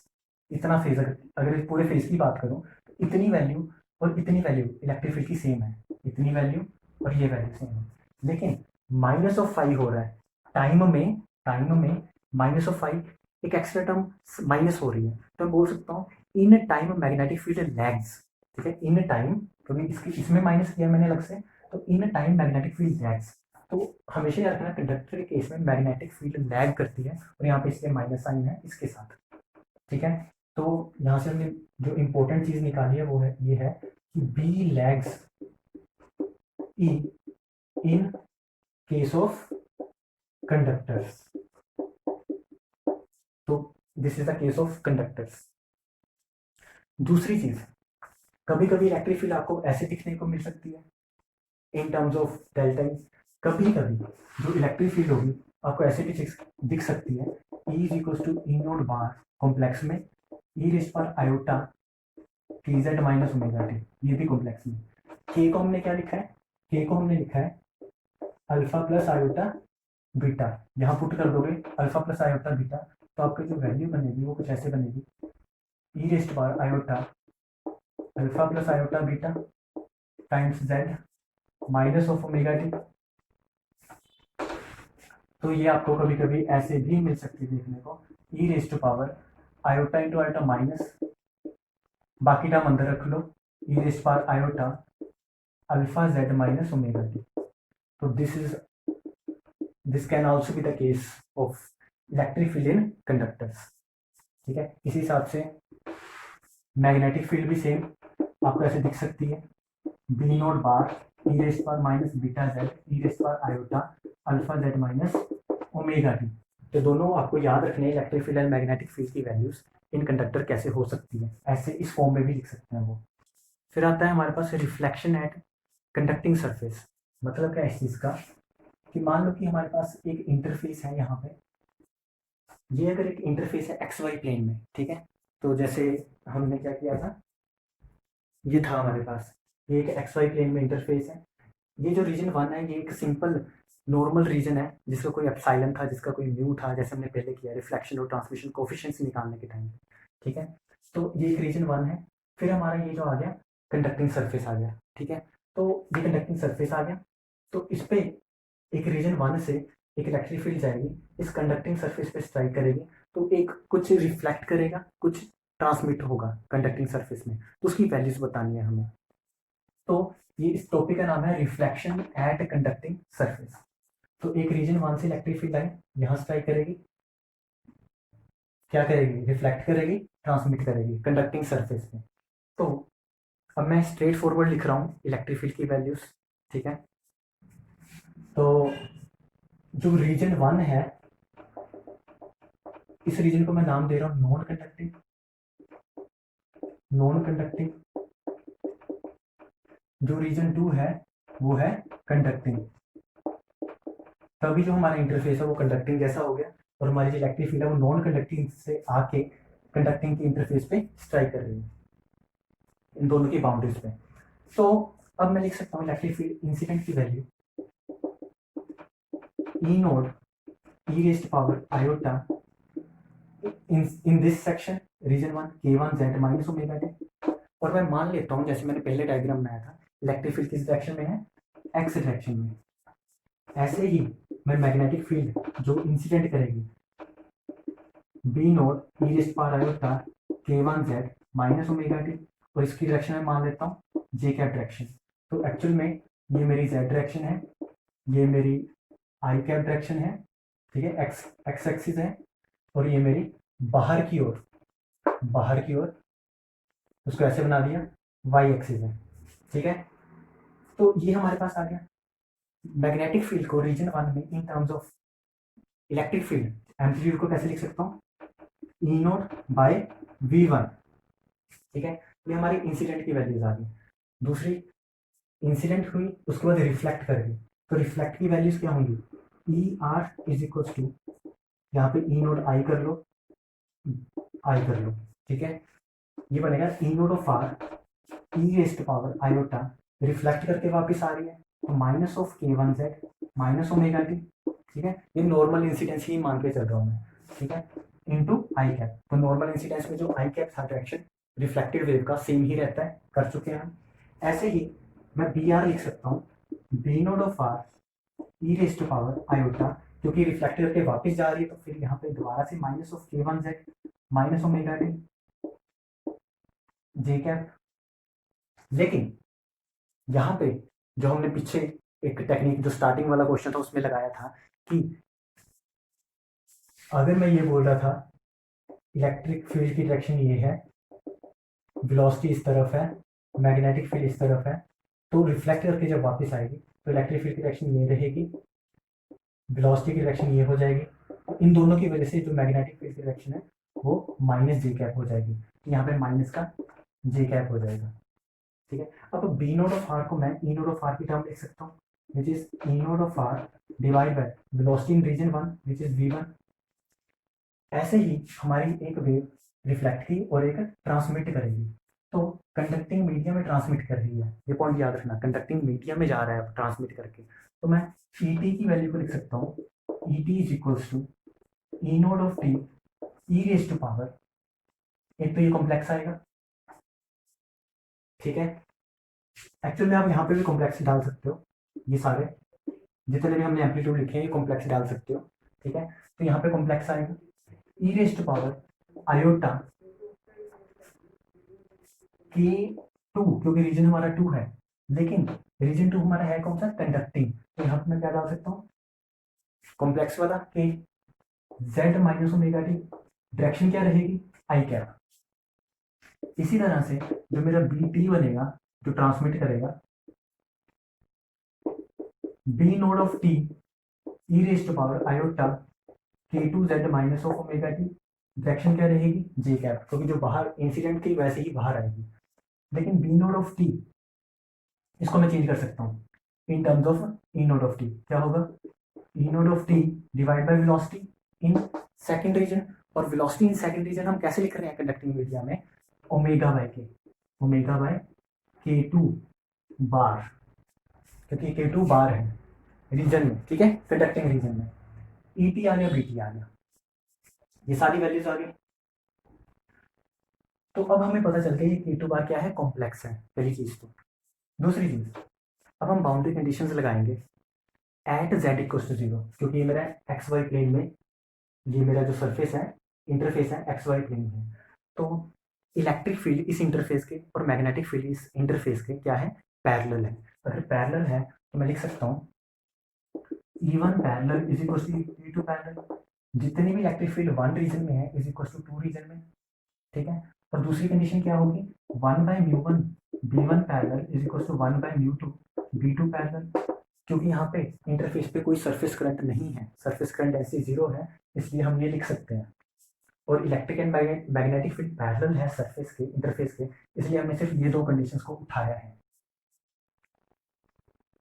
इतना फेज, अगर पूरे फेज की बात करूं तो इतनी वैल्यू और इतनी वैल्यू इलेक्ट्रिक फील्ड की सेम है, इतनी वैल्यू और ये वैल्यू सेम है, लेकिन माइनस ऑफ फाइव हो रहा है टाइम में माइनस ऑफ फाइव, एक एक्स्ट्रा टर्म माइनस हो रही है, तो मैं बोल सकता हूँ in time magnetic field lags, ठीक है, इन टाइम, क्योंकि इसकी इसमें माइनस किया मैंने अलग से, तो in time magnetic field lags. तो हमेशा याद रखना कंडक्टर के केस में मैग्नेटिक फील्ड लैग करती है, और यहाँ पे इसके माइनस साइन है इसके साथ, ठीक है। तो यहाँ से हमने जो इंपॉर्टेंट चीज निकाली है वो है ये है कि B lags E in case of conductors. तो this is the case of conductors. दूसरी चीज, कभी कभी इलेक्ट्रिक फील्ड आपको ऐसे दिखने को मिल सकती है इन टर्म्स ऑफ डेल्टा ई। कभी कभी जो इलेक्ट्रिक फील्ड होगी आपको ऐसे भी दिख सकती है, E is equal to E naught bar complex में ई रेज पर iota t z minus omega t, ये भी कॉम्प्लेक्स में। के को हमने क्या लिखा है, के को हमने लिखा है अल्फा प्लस आयोटा बीटा, यहाँ पुट कर दोगे अल्फा प्लस आयोटा बीटा, तो आपकी जो वैल्यू बनेगी वो कुछ ऐसे बनेगी, E raised bar iota alpha plus iota beta times z minus of omega t. तो ये आपको कभी कभी ऐसे भी मिल सकती है देखने को, E raised power iota into iota minus, बाकी टर्म अंदर रख लो, E raised power iota alpha z minus omega t. तो this can also be the case of electric field in conductors, ठीक है। इसी हिसाब से मैग्नेटिक फील्ड भी सेम आपको ऐसे दिख सकती है, B naught bar E raised power minus beta z E raised power iota alpha z minus omega t. तो दोनों आपको याद रखने electric field and magnetic field की वैल्यूज इन कंडक्टर कैसे हो सकती है, ऐसे इस फॉर्म में भी लिख सकते हैं वो। फिर आता है हमारे पास रिफ्लेक्शन एट कंडक्टिंग सरफेस। मतलब क्या इस चीज का, कि मान लो कि हमारे पास एक इंटरफेस है यहाँ पे, ये अगर एक इंटरफेस है एक्स वाई प्लेन में, ठीक है। तो जैसे हमने क्या किया था, ये था हमारे पास, ये एक एक्स वाई प्लेन में इंटरफेस है। ये जो रीजन 1 है ये एक सिंपल नॉर्मल रीजन है जिसका कोई एप्सिलॉन था, जिसका कोई म्यू था, जैसे हमने पहले किया रिफ्लेक्शन और ट्रांसमिशन कोफिशिएंट्स निकालने के टाइम, ठीक है। तो ये एक रीजन 1 है। फिर हमारा ये जो आ गया कंडक्टिंग सरफेस आ गया, ठीक है। तो ये कंडक्टिंग सरफेस आ गया, तो इस पे एक रीजन 1 से एक इलेक्ट्रिक फील्ड जाएगी, इस कंडक्टिंग सरफेस पे स्ट्राइक करेगी, तो एक कुछ रिफ्लेक्ट करेगा, कुछ ट्रांसमिट होगा कंडक्टिंग सरफेस में, तो उसकी वैल्यूज बतानी है हमें। तो ये इस टॉपिक का नाम है रिफ्लेक्शन एट कंडक्टिंग सरफेस। तो एक रीजन 1 से इलेक्ट्रिक फील्ड आई, यहाँ स्ट्राइक करेगी, क्या करेगी, रिफ्लेक्ट करेगी, ट्रांसमिट करेगी कंडक्टिंग सरफेस में। तो अब मैं स्ट्रेट फॉरवर्ड लिख रहा हूँ इलेक्ट्रिक फील्ड की वैल्यूज, ठीक है। तो जो रीजन 1 है, इस रीजन को मैं नाम दे रहा हूँ नॉन कंडक्टिंग, नॉन कंडक्टिंग। जो रीजन 2 है वो है कंडक्टिंग। तभी जो हमारा इंटरफेस है वो कंडक्टिंग जैसा हो गया, और हमारी जो इलेक्ट्रिक फील्ड है वो नॉन कंडक्टिंग से आके कंडक्टिंग की इंटरफेस पे स्ट्राइक कर रही है, इन दोनों की बाउंड्रीज पे। तो अब मैं लिख सकता हूँ इलेक्ट्रिक फील्ड इंसिडेंट की value E naught E raised power iota in this section region 1 k1 z minus omega t. और मैं मान लेता हूँ जैसे मैंने पहले डायग्राम बनाया था, इलेक्ट्रिक फील्ड किस डायरेक्शन में है, एक्स डायरेक्शन में। ऐसे ही मैं मैग्नेटिक फील्ड जो इंसिडेंट करेगी B naught E raised power iota k1 z minus omega t, और इसकी डायरेक्शन में मान लेता हूँ जे कैप डायरेक्शन। तो एक्चुअल में ये मेरी z डायरेक्शन है, ये मेरी आई कैप डायरेक्शन है, ठीक है, एक्स एक्सिस है, और ये मेरी बाहर की ओर, बाहर की ओर उसको ऐसे बना दिया वाई एक्सिस है, ठीक है। तो ये हमारे पास आ गया। मैग्नेटिक फील्ड को रीजन 1 में इन terms of electric field amplitude को कैसे लिख सकता हूँ, ई नोट बाय v1, ठीक है। ये हमारी इंसिडेंट की वैल्यूज आ गई। दूसरी इंसिडेंट हुई, उसके बाद रिफ्लेक्ट कर गई, तो रिफ्लेक्ट की वैल्यूज क्या होंगी, E R is equal to, यहाँ पे ई नोट आई कर लो, आई कर लो, ठीक है। ये बनेगा E naught of R E raised power iota, reflect करके वापस आ रही है, तो minus of k1 z minus omega t, ठीक है। ये नॉर्मल इंसिडेंस ही मान के चल रहा हूँ मैं, ठीक है, इनटू आई कैप। तो नॉर्मल इंसिडेंस में जो आई कैप था डायरेक्शन रिफ्लेक्टेड वेव का सेम ही रहता है, कर चुके हैं हम। ऐसे ही मैं बी आर लिख सकता हूँ, B naught of R E raised power iota, क्योंकि रिफ्लेक्ट करके वापस जा रही है, तो फिर यहाँ पे दोबारा से minus of k1 z minus omega T, J cap. लेकिन यहाँ पे जो हमने पीछे एक टेक्निक जो स्टार्टिंग वाला क्वेश्चन था उसमें लगाया था कि अगर मैं ये बोल रहा था इलेक्ट्रिक फील्ड की डायरेक्शन ये है, वेलोसिटी इस तरफ है, मैग्नेटिक फील्ड इस तरफ है, तो रिफ्लेक्ट करके जब वापस आएगी तो इलेक्ट्रिक फील्ड की डायरेक्शन ये रहेगी, वेलोसिटी की डायरेक्शन ये हो जाएगी। तो इन दोनों की वजह से जो मैग्नेटिक फील्ड की डायरेक्शन है वो माइनस जे कैप हो जाएगी। तो यहाँ पे माइनस का जे कैप हो जाएगा। ठीक है, अब बी नोट ऑफ आर को मैं ई नोट ऑफ आर की टर्म लिख सकता हूँ, which is E naught of R divide by velocity in region one which is V one. ऐसे ही हमारी एक वेव रिफ्लेक्ट की और एक ट्रांसमिट करेगी, तो कंडक्टिंग मीडियम में ट्रांसमिट कर रही है, ये पॉइंट याद रखना, कंडक्टिंग मीडियम में जा रहा है ट्रांसमिट करके। तो मैं ई टी की वैल्यू को लिख सकता हूँ, E T is equals to E naught of T E raise to power, एक तो ये कॉम्प्लेक्स आएगा, ठीक है। एक्चुअली आप यहाँ पे भी कॉम्प्लेक्स डाल सकते हो, ये सारे जितने भी हमने एम्पलीट्यूड लिखे हैं ये कॉम्प्लेक्स डाल सकते हो, ठीक है। तो यहाँ पे कॉम्प्लेक्स आएगा ई raise to power iota k to, क्योंकि रीजन हमारा टू है, लेकिन रीजन टू हमारा है कौन सा, कंडक्टिंग। तो यहाँ पे मैं क्या डाल सकता हूँ, कॉम्प्लेक्स वाला के Z minus omega t, direction क्या रहेगी आई कैप। इसी तरह से जो मेरा बी टी बनेगा जो ट्रांसमिट करेगा, B naught of T E raise to power iota k two z minus of omega t, direction क्या रहेगी जे कैप, क्योंकि जो बाहर इंसिडेंट थी वैसे ही बाहर आएगी। लेकिन बी नोड ऑफ टी इसको मैं चेंज कर सकता हूँ in terms of E naught of T, क्या होगा E naught of T divide by velocity in second region. और वेलोसिटी इन सेकंड रीजन हम कैसे लिख रहे हैं कंडक्टिंग मीडिया में, omega by k, omega by k two bar, क्योंकि के टू बार है रीजन में, ठीक है, कंडक्टिंग रीजन में। ई टी आ गया, बी टी आ गया, ये सारी वैल्यूज आ गई। तो अब हमें पता चल गया ये के टू बार क्या है, कॉम्प्लेक्स है, पहली चीज। तो दूसरी चीज, अब हम बाउंड्री कंडीशंस लगाएंगे at z equals to zero, क्योंकि ये मेरा एक्स वाई प्लेन में, ये मेरा जो सरफेस है इंटरफेस है एक्स वाई प्लेन में, तो इलेक्ट्रिक फील्ड इस इंटरफेस के और मैग्नेटिक फील्ड इस इंटरफेस के क्या है, पैरेलल है। अगर पैरेलल है तो मैं लिख सकता हूँ E1 parallel is equal to E2 parallel, जितनी भी इलेक्ट्रिक फील्ड वन रीजन में है is equal to two region में, ठीक है। और दूसरी कंडीशन क्या होगी, one by mu one B one parallel is equal to one by mu two B two parallel, क्योंकि यहाँ पे इंटरफेस पे कोई सरफेस करंट नहीं है, सरफेस करंट ऐसे जीरो है, इसलिए हम ये लिख सकते हैं। और electric and magnetic field parallel है सरफेस के इंटरफेस के, इसलिए हमने सिर्फ ये दो कंडीशंस को उठाया है।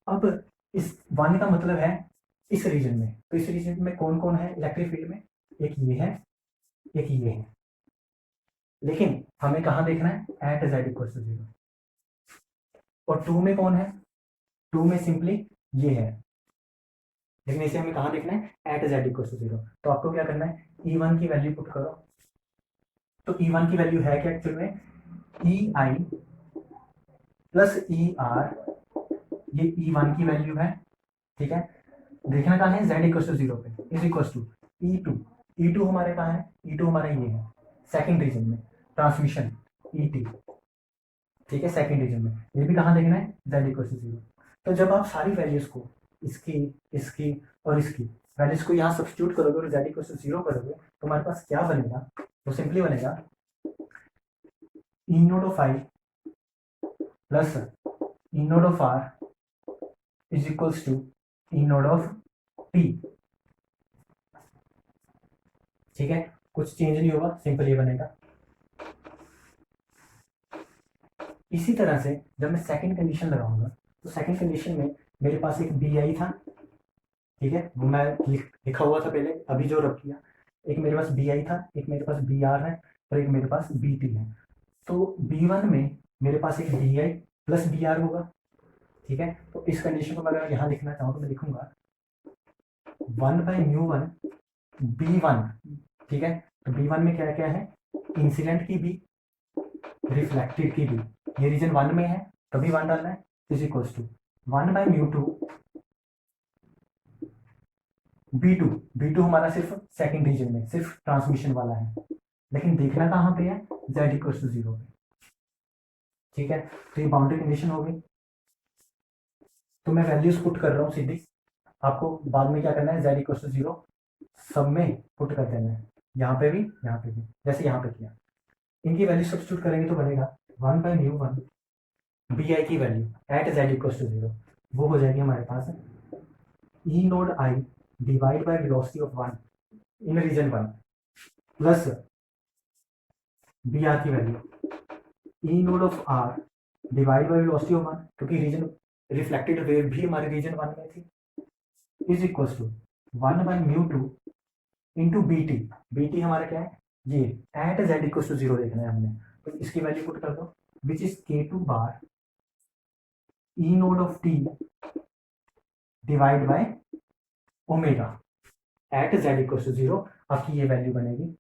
अब इस वन का मतलब है इस रीजन में, तो इस रीजन में कौन कौन है इलेक्ट्रिक फील्ड में, एक ये है एक ये है, लेकिन हमें कहाँ देखना है at z equal to zero. और टू में कौन है, टू में सिंपली ये है, लेकिन इसे हमें कहाँ देखना है at z equal to zero. तो आपको क्या करना है, ई वन की वैल्यू पुट करो। तो ई वन की वैल्यू है क्या एक्चुअल में, ई आई प्लस ई आर, ये ई वन की वैल्यू है, ठीक है। देखना कहाँ है जेड इक्वल टू जीरो पे, is equal to E two, E two हमारे कहाँ है, ई टू हमारा ये है सेकेंड रीजन में ट्रांसमिशन ई टी, ठीक है, सेकेंड रीजन में। ये भी कहाँ देखना है जेड इक्वल टू जीरो। तो जब आप सारी वैल्यूज को इसकी इसकी और इसकी वैल्यूज को यहाँ सब्स्टिट्यूट करोगे और जेड इक्वल टू जीरो करोगे तो हमारे पास क्या बनेगा, तो सिंपली बनेगा E naught of I plus E naught of R is equals to E naught of T, ठीक है, कुछ चेंज नहीं होगा, सिंपल ये बनेगा। इसी तरह से जब मैं सेकंड कंडीशन लगाऊंगा तो सेकंड कंडीशन में मेरे पास एक बी आई था, ठीक है, वो मैं लिखा हुआ था पहले, अभी जो रख किया, एक मेरे पास बी आई था, एक मेरे पास बी आर है और एक मेरे पास बी टी है। तो बी वन में मेरे पास एक B I plus B R होगा, ठीक है। तो इस कंडीशन को मैं अगर यहाँ लिखना चाहूँ तो मैं लिखूंगा one by mu one B one, ठीक है। तो बी वन में क्या क्या है, इंसिडेंट की बी, रिफ्लेक्टेड की बी, ये रीजन वन में है तभी वन डालना है, is equals to one by mu two B two, B two हमारा सिर्फ सेकंड रीजन में सिर्फ ट्रांसमिशन वाला है, लेकिन देखना कहाँ पे है जेड इक्वल्स टू जीरो पे। ठीक है, तो ये बाउंड्री कंडीशन हो गई। तो मैं वैल्यूज पुट कर रहा हूँ सीधी, आपको बाद में क्या करना है, z इक्वल टू 0 सब में पुट कर देना है, यहाँ पे भी यहाँ पे भी, जैसे यहाँ पे किया। इनकी वैल्यू सब्स्टिट्यूट करेंगे तो बनेगा 1/μ1 बी आई की value at z equal to 0, वो हो जाएगी हमारे पास E naught I divide by velocity of 1 in region 1 plus B R की value E naught of R divide by velocity of 1, क्योंकि रीजन रिफ्लेक्टेड वेव भी हमारे रीजन 1 में थी, is equal to 1/μ2 into B T. B T हमारा क्या है, ये एट z इक्वल टू 0 देखना है हमने, तो इसकी वैल्यू पुट कर दो, which is k2 bar E naught of T divide by omega at z equal to 0, आपकी ये वैल्यू बनेगी।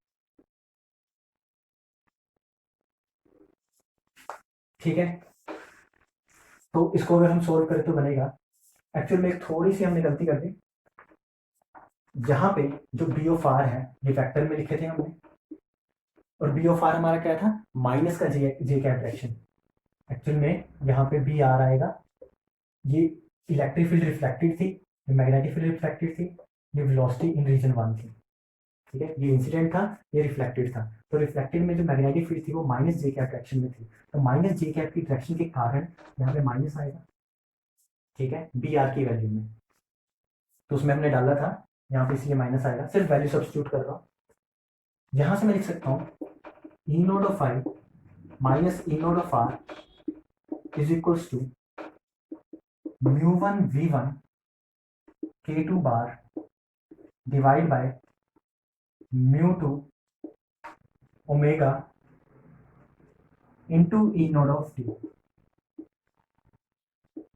ठीक है, तो इसको अगर हम सोल्व करें तो बनेगा, एक्चुअल में एक थोड़ी सी हमने गलती कर दी, जहां पे जो बी ऑफ आर है ये वेक्टर में लिखे थे हमने, और बी ऑफ आर हमारा क्या था, माइनस का जे कैप डायरेक्शन। एक्चुअल में यहाँ पे बी आर आएगा, ये इलेक्ट्रिक फील्ड रिफ्लेक्टेड थी, ये मैग्नेटिक फील्ड रिफ्लेक्टेड थी, ये वेलोसिटी इन रीजन 1 थी। ठीक है, ये इंसिडेंट था, ये रिफ्लेक्टेड था, तो रिफ्लेक्टेड में जो मैग्नेटिक फील्ड थी वो माइनस जे कैप डायरेक्शन में थी, तो माइनस जे कैप की डायरेक्शन के कारण यहाँ पे माइनस आएगा। ठीक है, बी आर की वैल्यू में, तो उसमें हमने डाला था यहाँ पे, इसलिए माइनस आएगा, सिर्फ वैल्यू सब्स्टिट्यूट कर रहा हूँ। यहाँ से मैं लिख सकता हूँ E naught of I minus E naught of R is equals to μ1 v1 k2 bar divide by μ2 omega into E naught of T.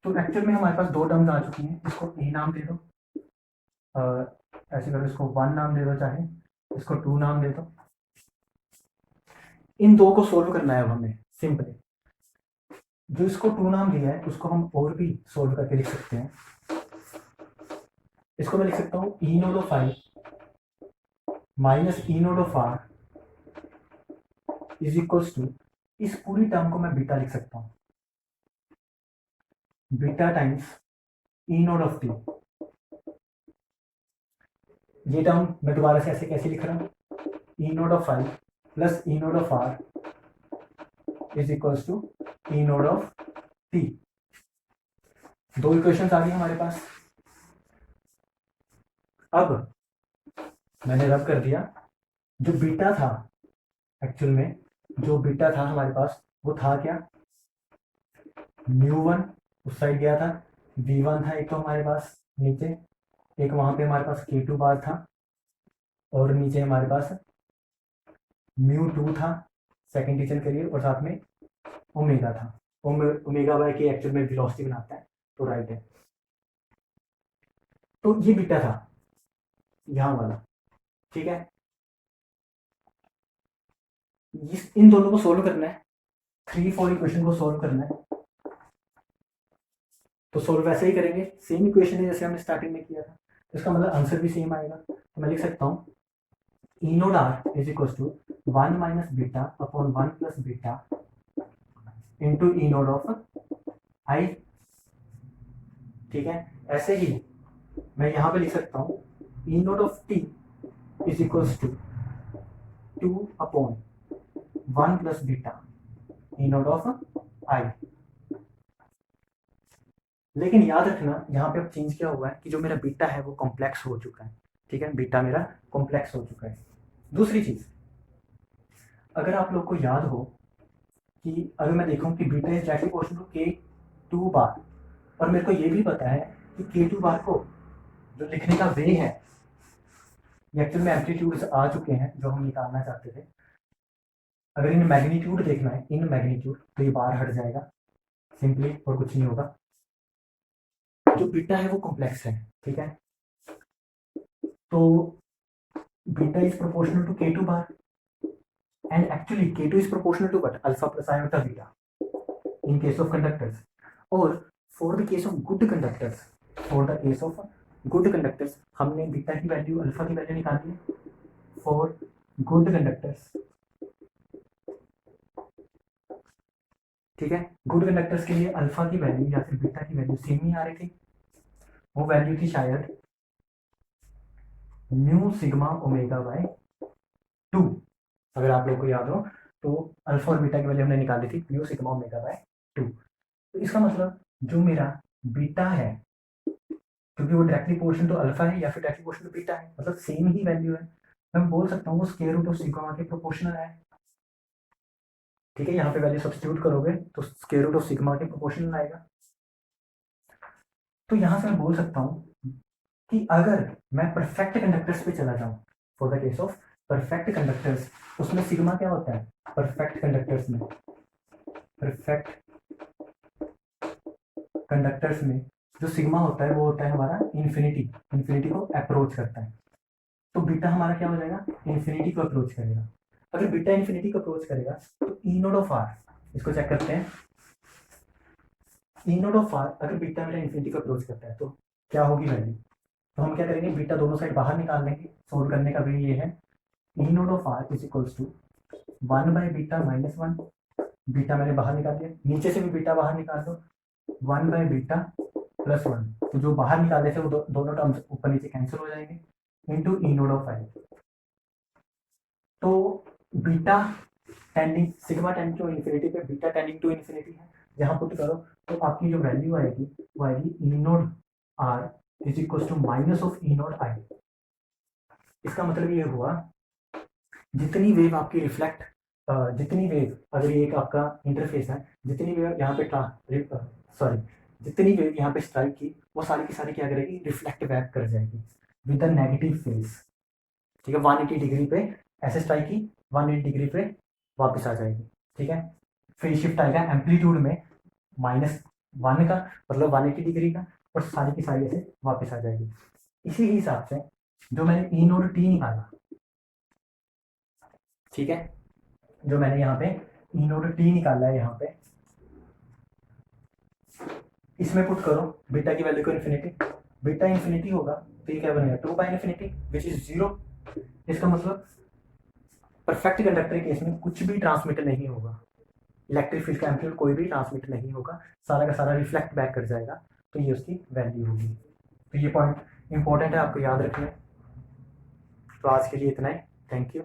तो एक्चुअल में हमारे पास दो टर्म्स आ चुकी हैं, इसको ए नाम दे दो, ऐसे करो, इसको 1 नाम दे दो, चाहे इसको 2 नाम दे दो। इन दो को सोल्व करना है अब हमें सिंपली, जो इसको 2 नाम दिया है उसको हम और भी सोल्व करके लिख सकते हैं। इसको मैं लिख सकता हूँ E naught of I minus E naught of R is equals to, इस पूरी टर्म को मैं बीटा लिख सकता हूँ, beta times E naught of T. ये टर्म मैं दोबारा से ऐसे कैसे लिख रहा हूँ, E naught of I plus E naught of R is equals to E naught of T. दो इक्वेशंस आ गई हमारे पास। अब मैंने रब कर दिया, जो बीटा था, एक्चुअल में जो बीटा था हमारे पास वो था क्या, μ1 उस साइड गया था, v1 था एक तो हमारे पास नीचे, एक वहां पे हमारे पास k2 बार था, और नीचे हमारे पास μ2 था सेकंड रीजन के लिए, और साथ में ओमेगा था, ओमेगा बाय के एक्चुअल में वेलोसिटी बनाता है, तो राइट है। तो ये बीटा था यहाँ वाला। ठीक है, इन दोनों को सोल्व करना है, 3-4 इक्वेशन को सोल्व करना है, तो सोल्व वैसे ही करेंगे, सेम इक्वेशन है जैसे हमने स्टार्टिंग में किया था, तो इसका मतलब आंसर भी सेम आएगा। तो मैं लिख सकता हूँ E naught R is equal to 1 minus beta upon 1 plus beta into E naught of I. ठीक है, ऐसे ही मैं यहाँ पे लिख सकता हूँ E naught of T is equal to 2 upon 1 plus beta E naught of I. लेकिन याद रखना यहाँ पे अब चेंज क्या हुआ है कि जो मेरा बीटा है वो कॉम्प्लेक्स हो चुका है। ठीक है, बीटा मेरा कॉम्प्लेक्स हो चुका है। दूसरी चीज, अगर आप लोग को याद हो कि अगर मैं देखूं कि beta is directly proportional to k2 bar, और मेरे को ये भी पता है कि k2 बार को जो लिखने का वे है, ये एक्चुअल में एम्पलीट्यूड्स आ चुके हैं जो हम निकालना चाहते थे। अगर इन मैग्नीट्यूड देखना है, इन मैग्नीट्यूड, तो ये बार हट जाएगा सिंपली, और कुछ नहीं होगा। जो बीटा है वो कॉम्प्लेक्स है। ठीक है, तो beta is proportional to k2 bar, and actually k2 is proportional to what, alpha plus iota beta in case of conductors, or for the case of good conductors, for the case of good conductors हमने beta की value, alpha की value निकाली है for good conductors. ठीक है, good conductors के लिए alpha की वैल्यू या फिर बीटा की वैल्यू सेम ही आ रही थी, वो वैल्यू थी शायद म्यू सिग्मा ओमेगा बाय 2, अगर आप लोग को याद हो तो अल्फा और बीटा की वैल्यू हमने निकाली थी म्यू सिग्मा ओमेगा बाय 2। तो इसका मतलब जो मेरा बीटा है, क्योंकि वो डायरेक्टली पोर्शन तो अल्फा है या फिर डायरेक्टली पोर्शन तो बीटा है, मतलब सेम ही वैल्यू है, मैं बोल सकता हूँ वो स्क्वायर रूट ऑफ सिग्मा के प्रोपोर्शनल है। ठीक है, यहाँ पे वैल्यू सब्स्टिट्यूट करोगे तो स्क्वायर रूट ऑफ सिग्मा के प्रोपोर्शनल आएगा। तो यहाँ से मैं बोल सकता हूँ कि अगर मैं परफेक्ट कंडक्टर्स पे चला जाऊँ, for the case of perfect conductors, उसमें सिग्मा क्या होता है परफेक्ट कंडक्टर्स में, परफेक्ट कंडक्टर्स में जो सिग्मा होता है वो होता है हमारा इन्फिनिटी, इन्फिनिटी को अप्रोच करता है। तो बीटा हमारा क्या हो जाएगा इन्फिनिटी को अप्रोच करेगा। अगर बीटा इन्फिनिटी को अप्रोच करेगा तो ई नोड ऑफ आर, इसको चेक करते हैं, ई नोड ऑफ आर अगर बीटा मेरा इन्फिनिटी को अप्रोच करता है तो क्या होगी वैल्यू। तो हम क्या करेंगे, बीटा दोनों साइड बाहर निकाल लेंगे, सोल्व करने का वे ये है E naught of R is equals to 1 by beta minus 1, beta मैंने बाहर निकाल दिया, नीचे से भी बीटा बाहर निकाल दो, 1 बाय बीटा प्लस 1, तो जो बाहर निकाले थे वो दोनों टर्म्स ऊपर नीचे कैंसिल हो जाएंगे, into E naught of I. तो beta tending sigma tending to infinity पे बीटा टेंडिंग टू इन्फिनिटी है, जहाँ पुट करो तो आपकी जो वैल्यू आएगी वो आएगी E naught R is equal to minus of E naught I. इसका मतलब ये हुआ जितनी वेव आपकी रिफ्लेक्ट, जितनी वेव, अगर ये एक आपका इंटरफेस है, जितनी वेव यहाँ पे सॉरी जितनी वेव यहाँ पे स्ट्राइक की वो सारी की सारी क्या करेगी रिफ्लेक्ट बैक कर जाएगी विद द नेगेटिव फेज। ठीक है, 180 डिग्री पे ऐसे स्ट्राइक की, 180 डिग्री पे वापस आ जाएगी। ठीक है, फेज शिफ्ट आएगा एम्पलीट्यूड में -1 का, मतलब 180 डिग्री का, और सारी की सारी ऐसे वापस आ जाएगी। इसी हिसाब से जो मैंने ई नोड टी निकाला, ठीक है, जो मैंने यहाँ पे ई नोड टी निकाला है यहाँ पे, इसमें पुट करो बीटा की वैल्यू को इन्फिनिटी, बीटा इन्फिनिटी होगा तो ये क्या बनेगा 2 बाय इन्फिनिटी विच इज 0। इसका मतलब परफेक्ट कंडक्टर के केस में कुछ भी ट्रांसमिट नहीं होगा, इलेक्ट्रिक फील्ड का एम्पलीट्यूड कोई भी ट्रांसमिट नहीं होगा, सारा का सारा रिफ्लेक्ट बैक कर जाएगा, तो ये उसकी वैल्यू होगी। तो ये पॉइंट इंपॉर्टेंट है, आपको याद रखना है। तो आज के लिए इतना ही, थैंक यू।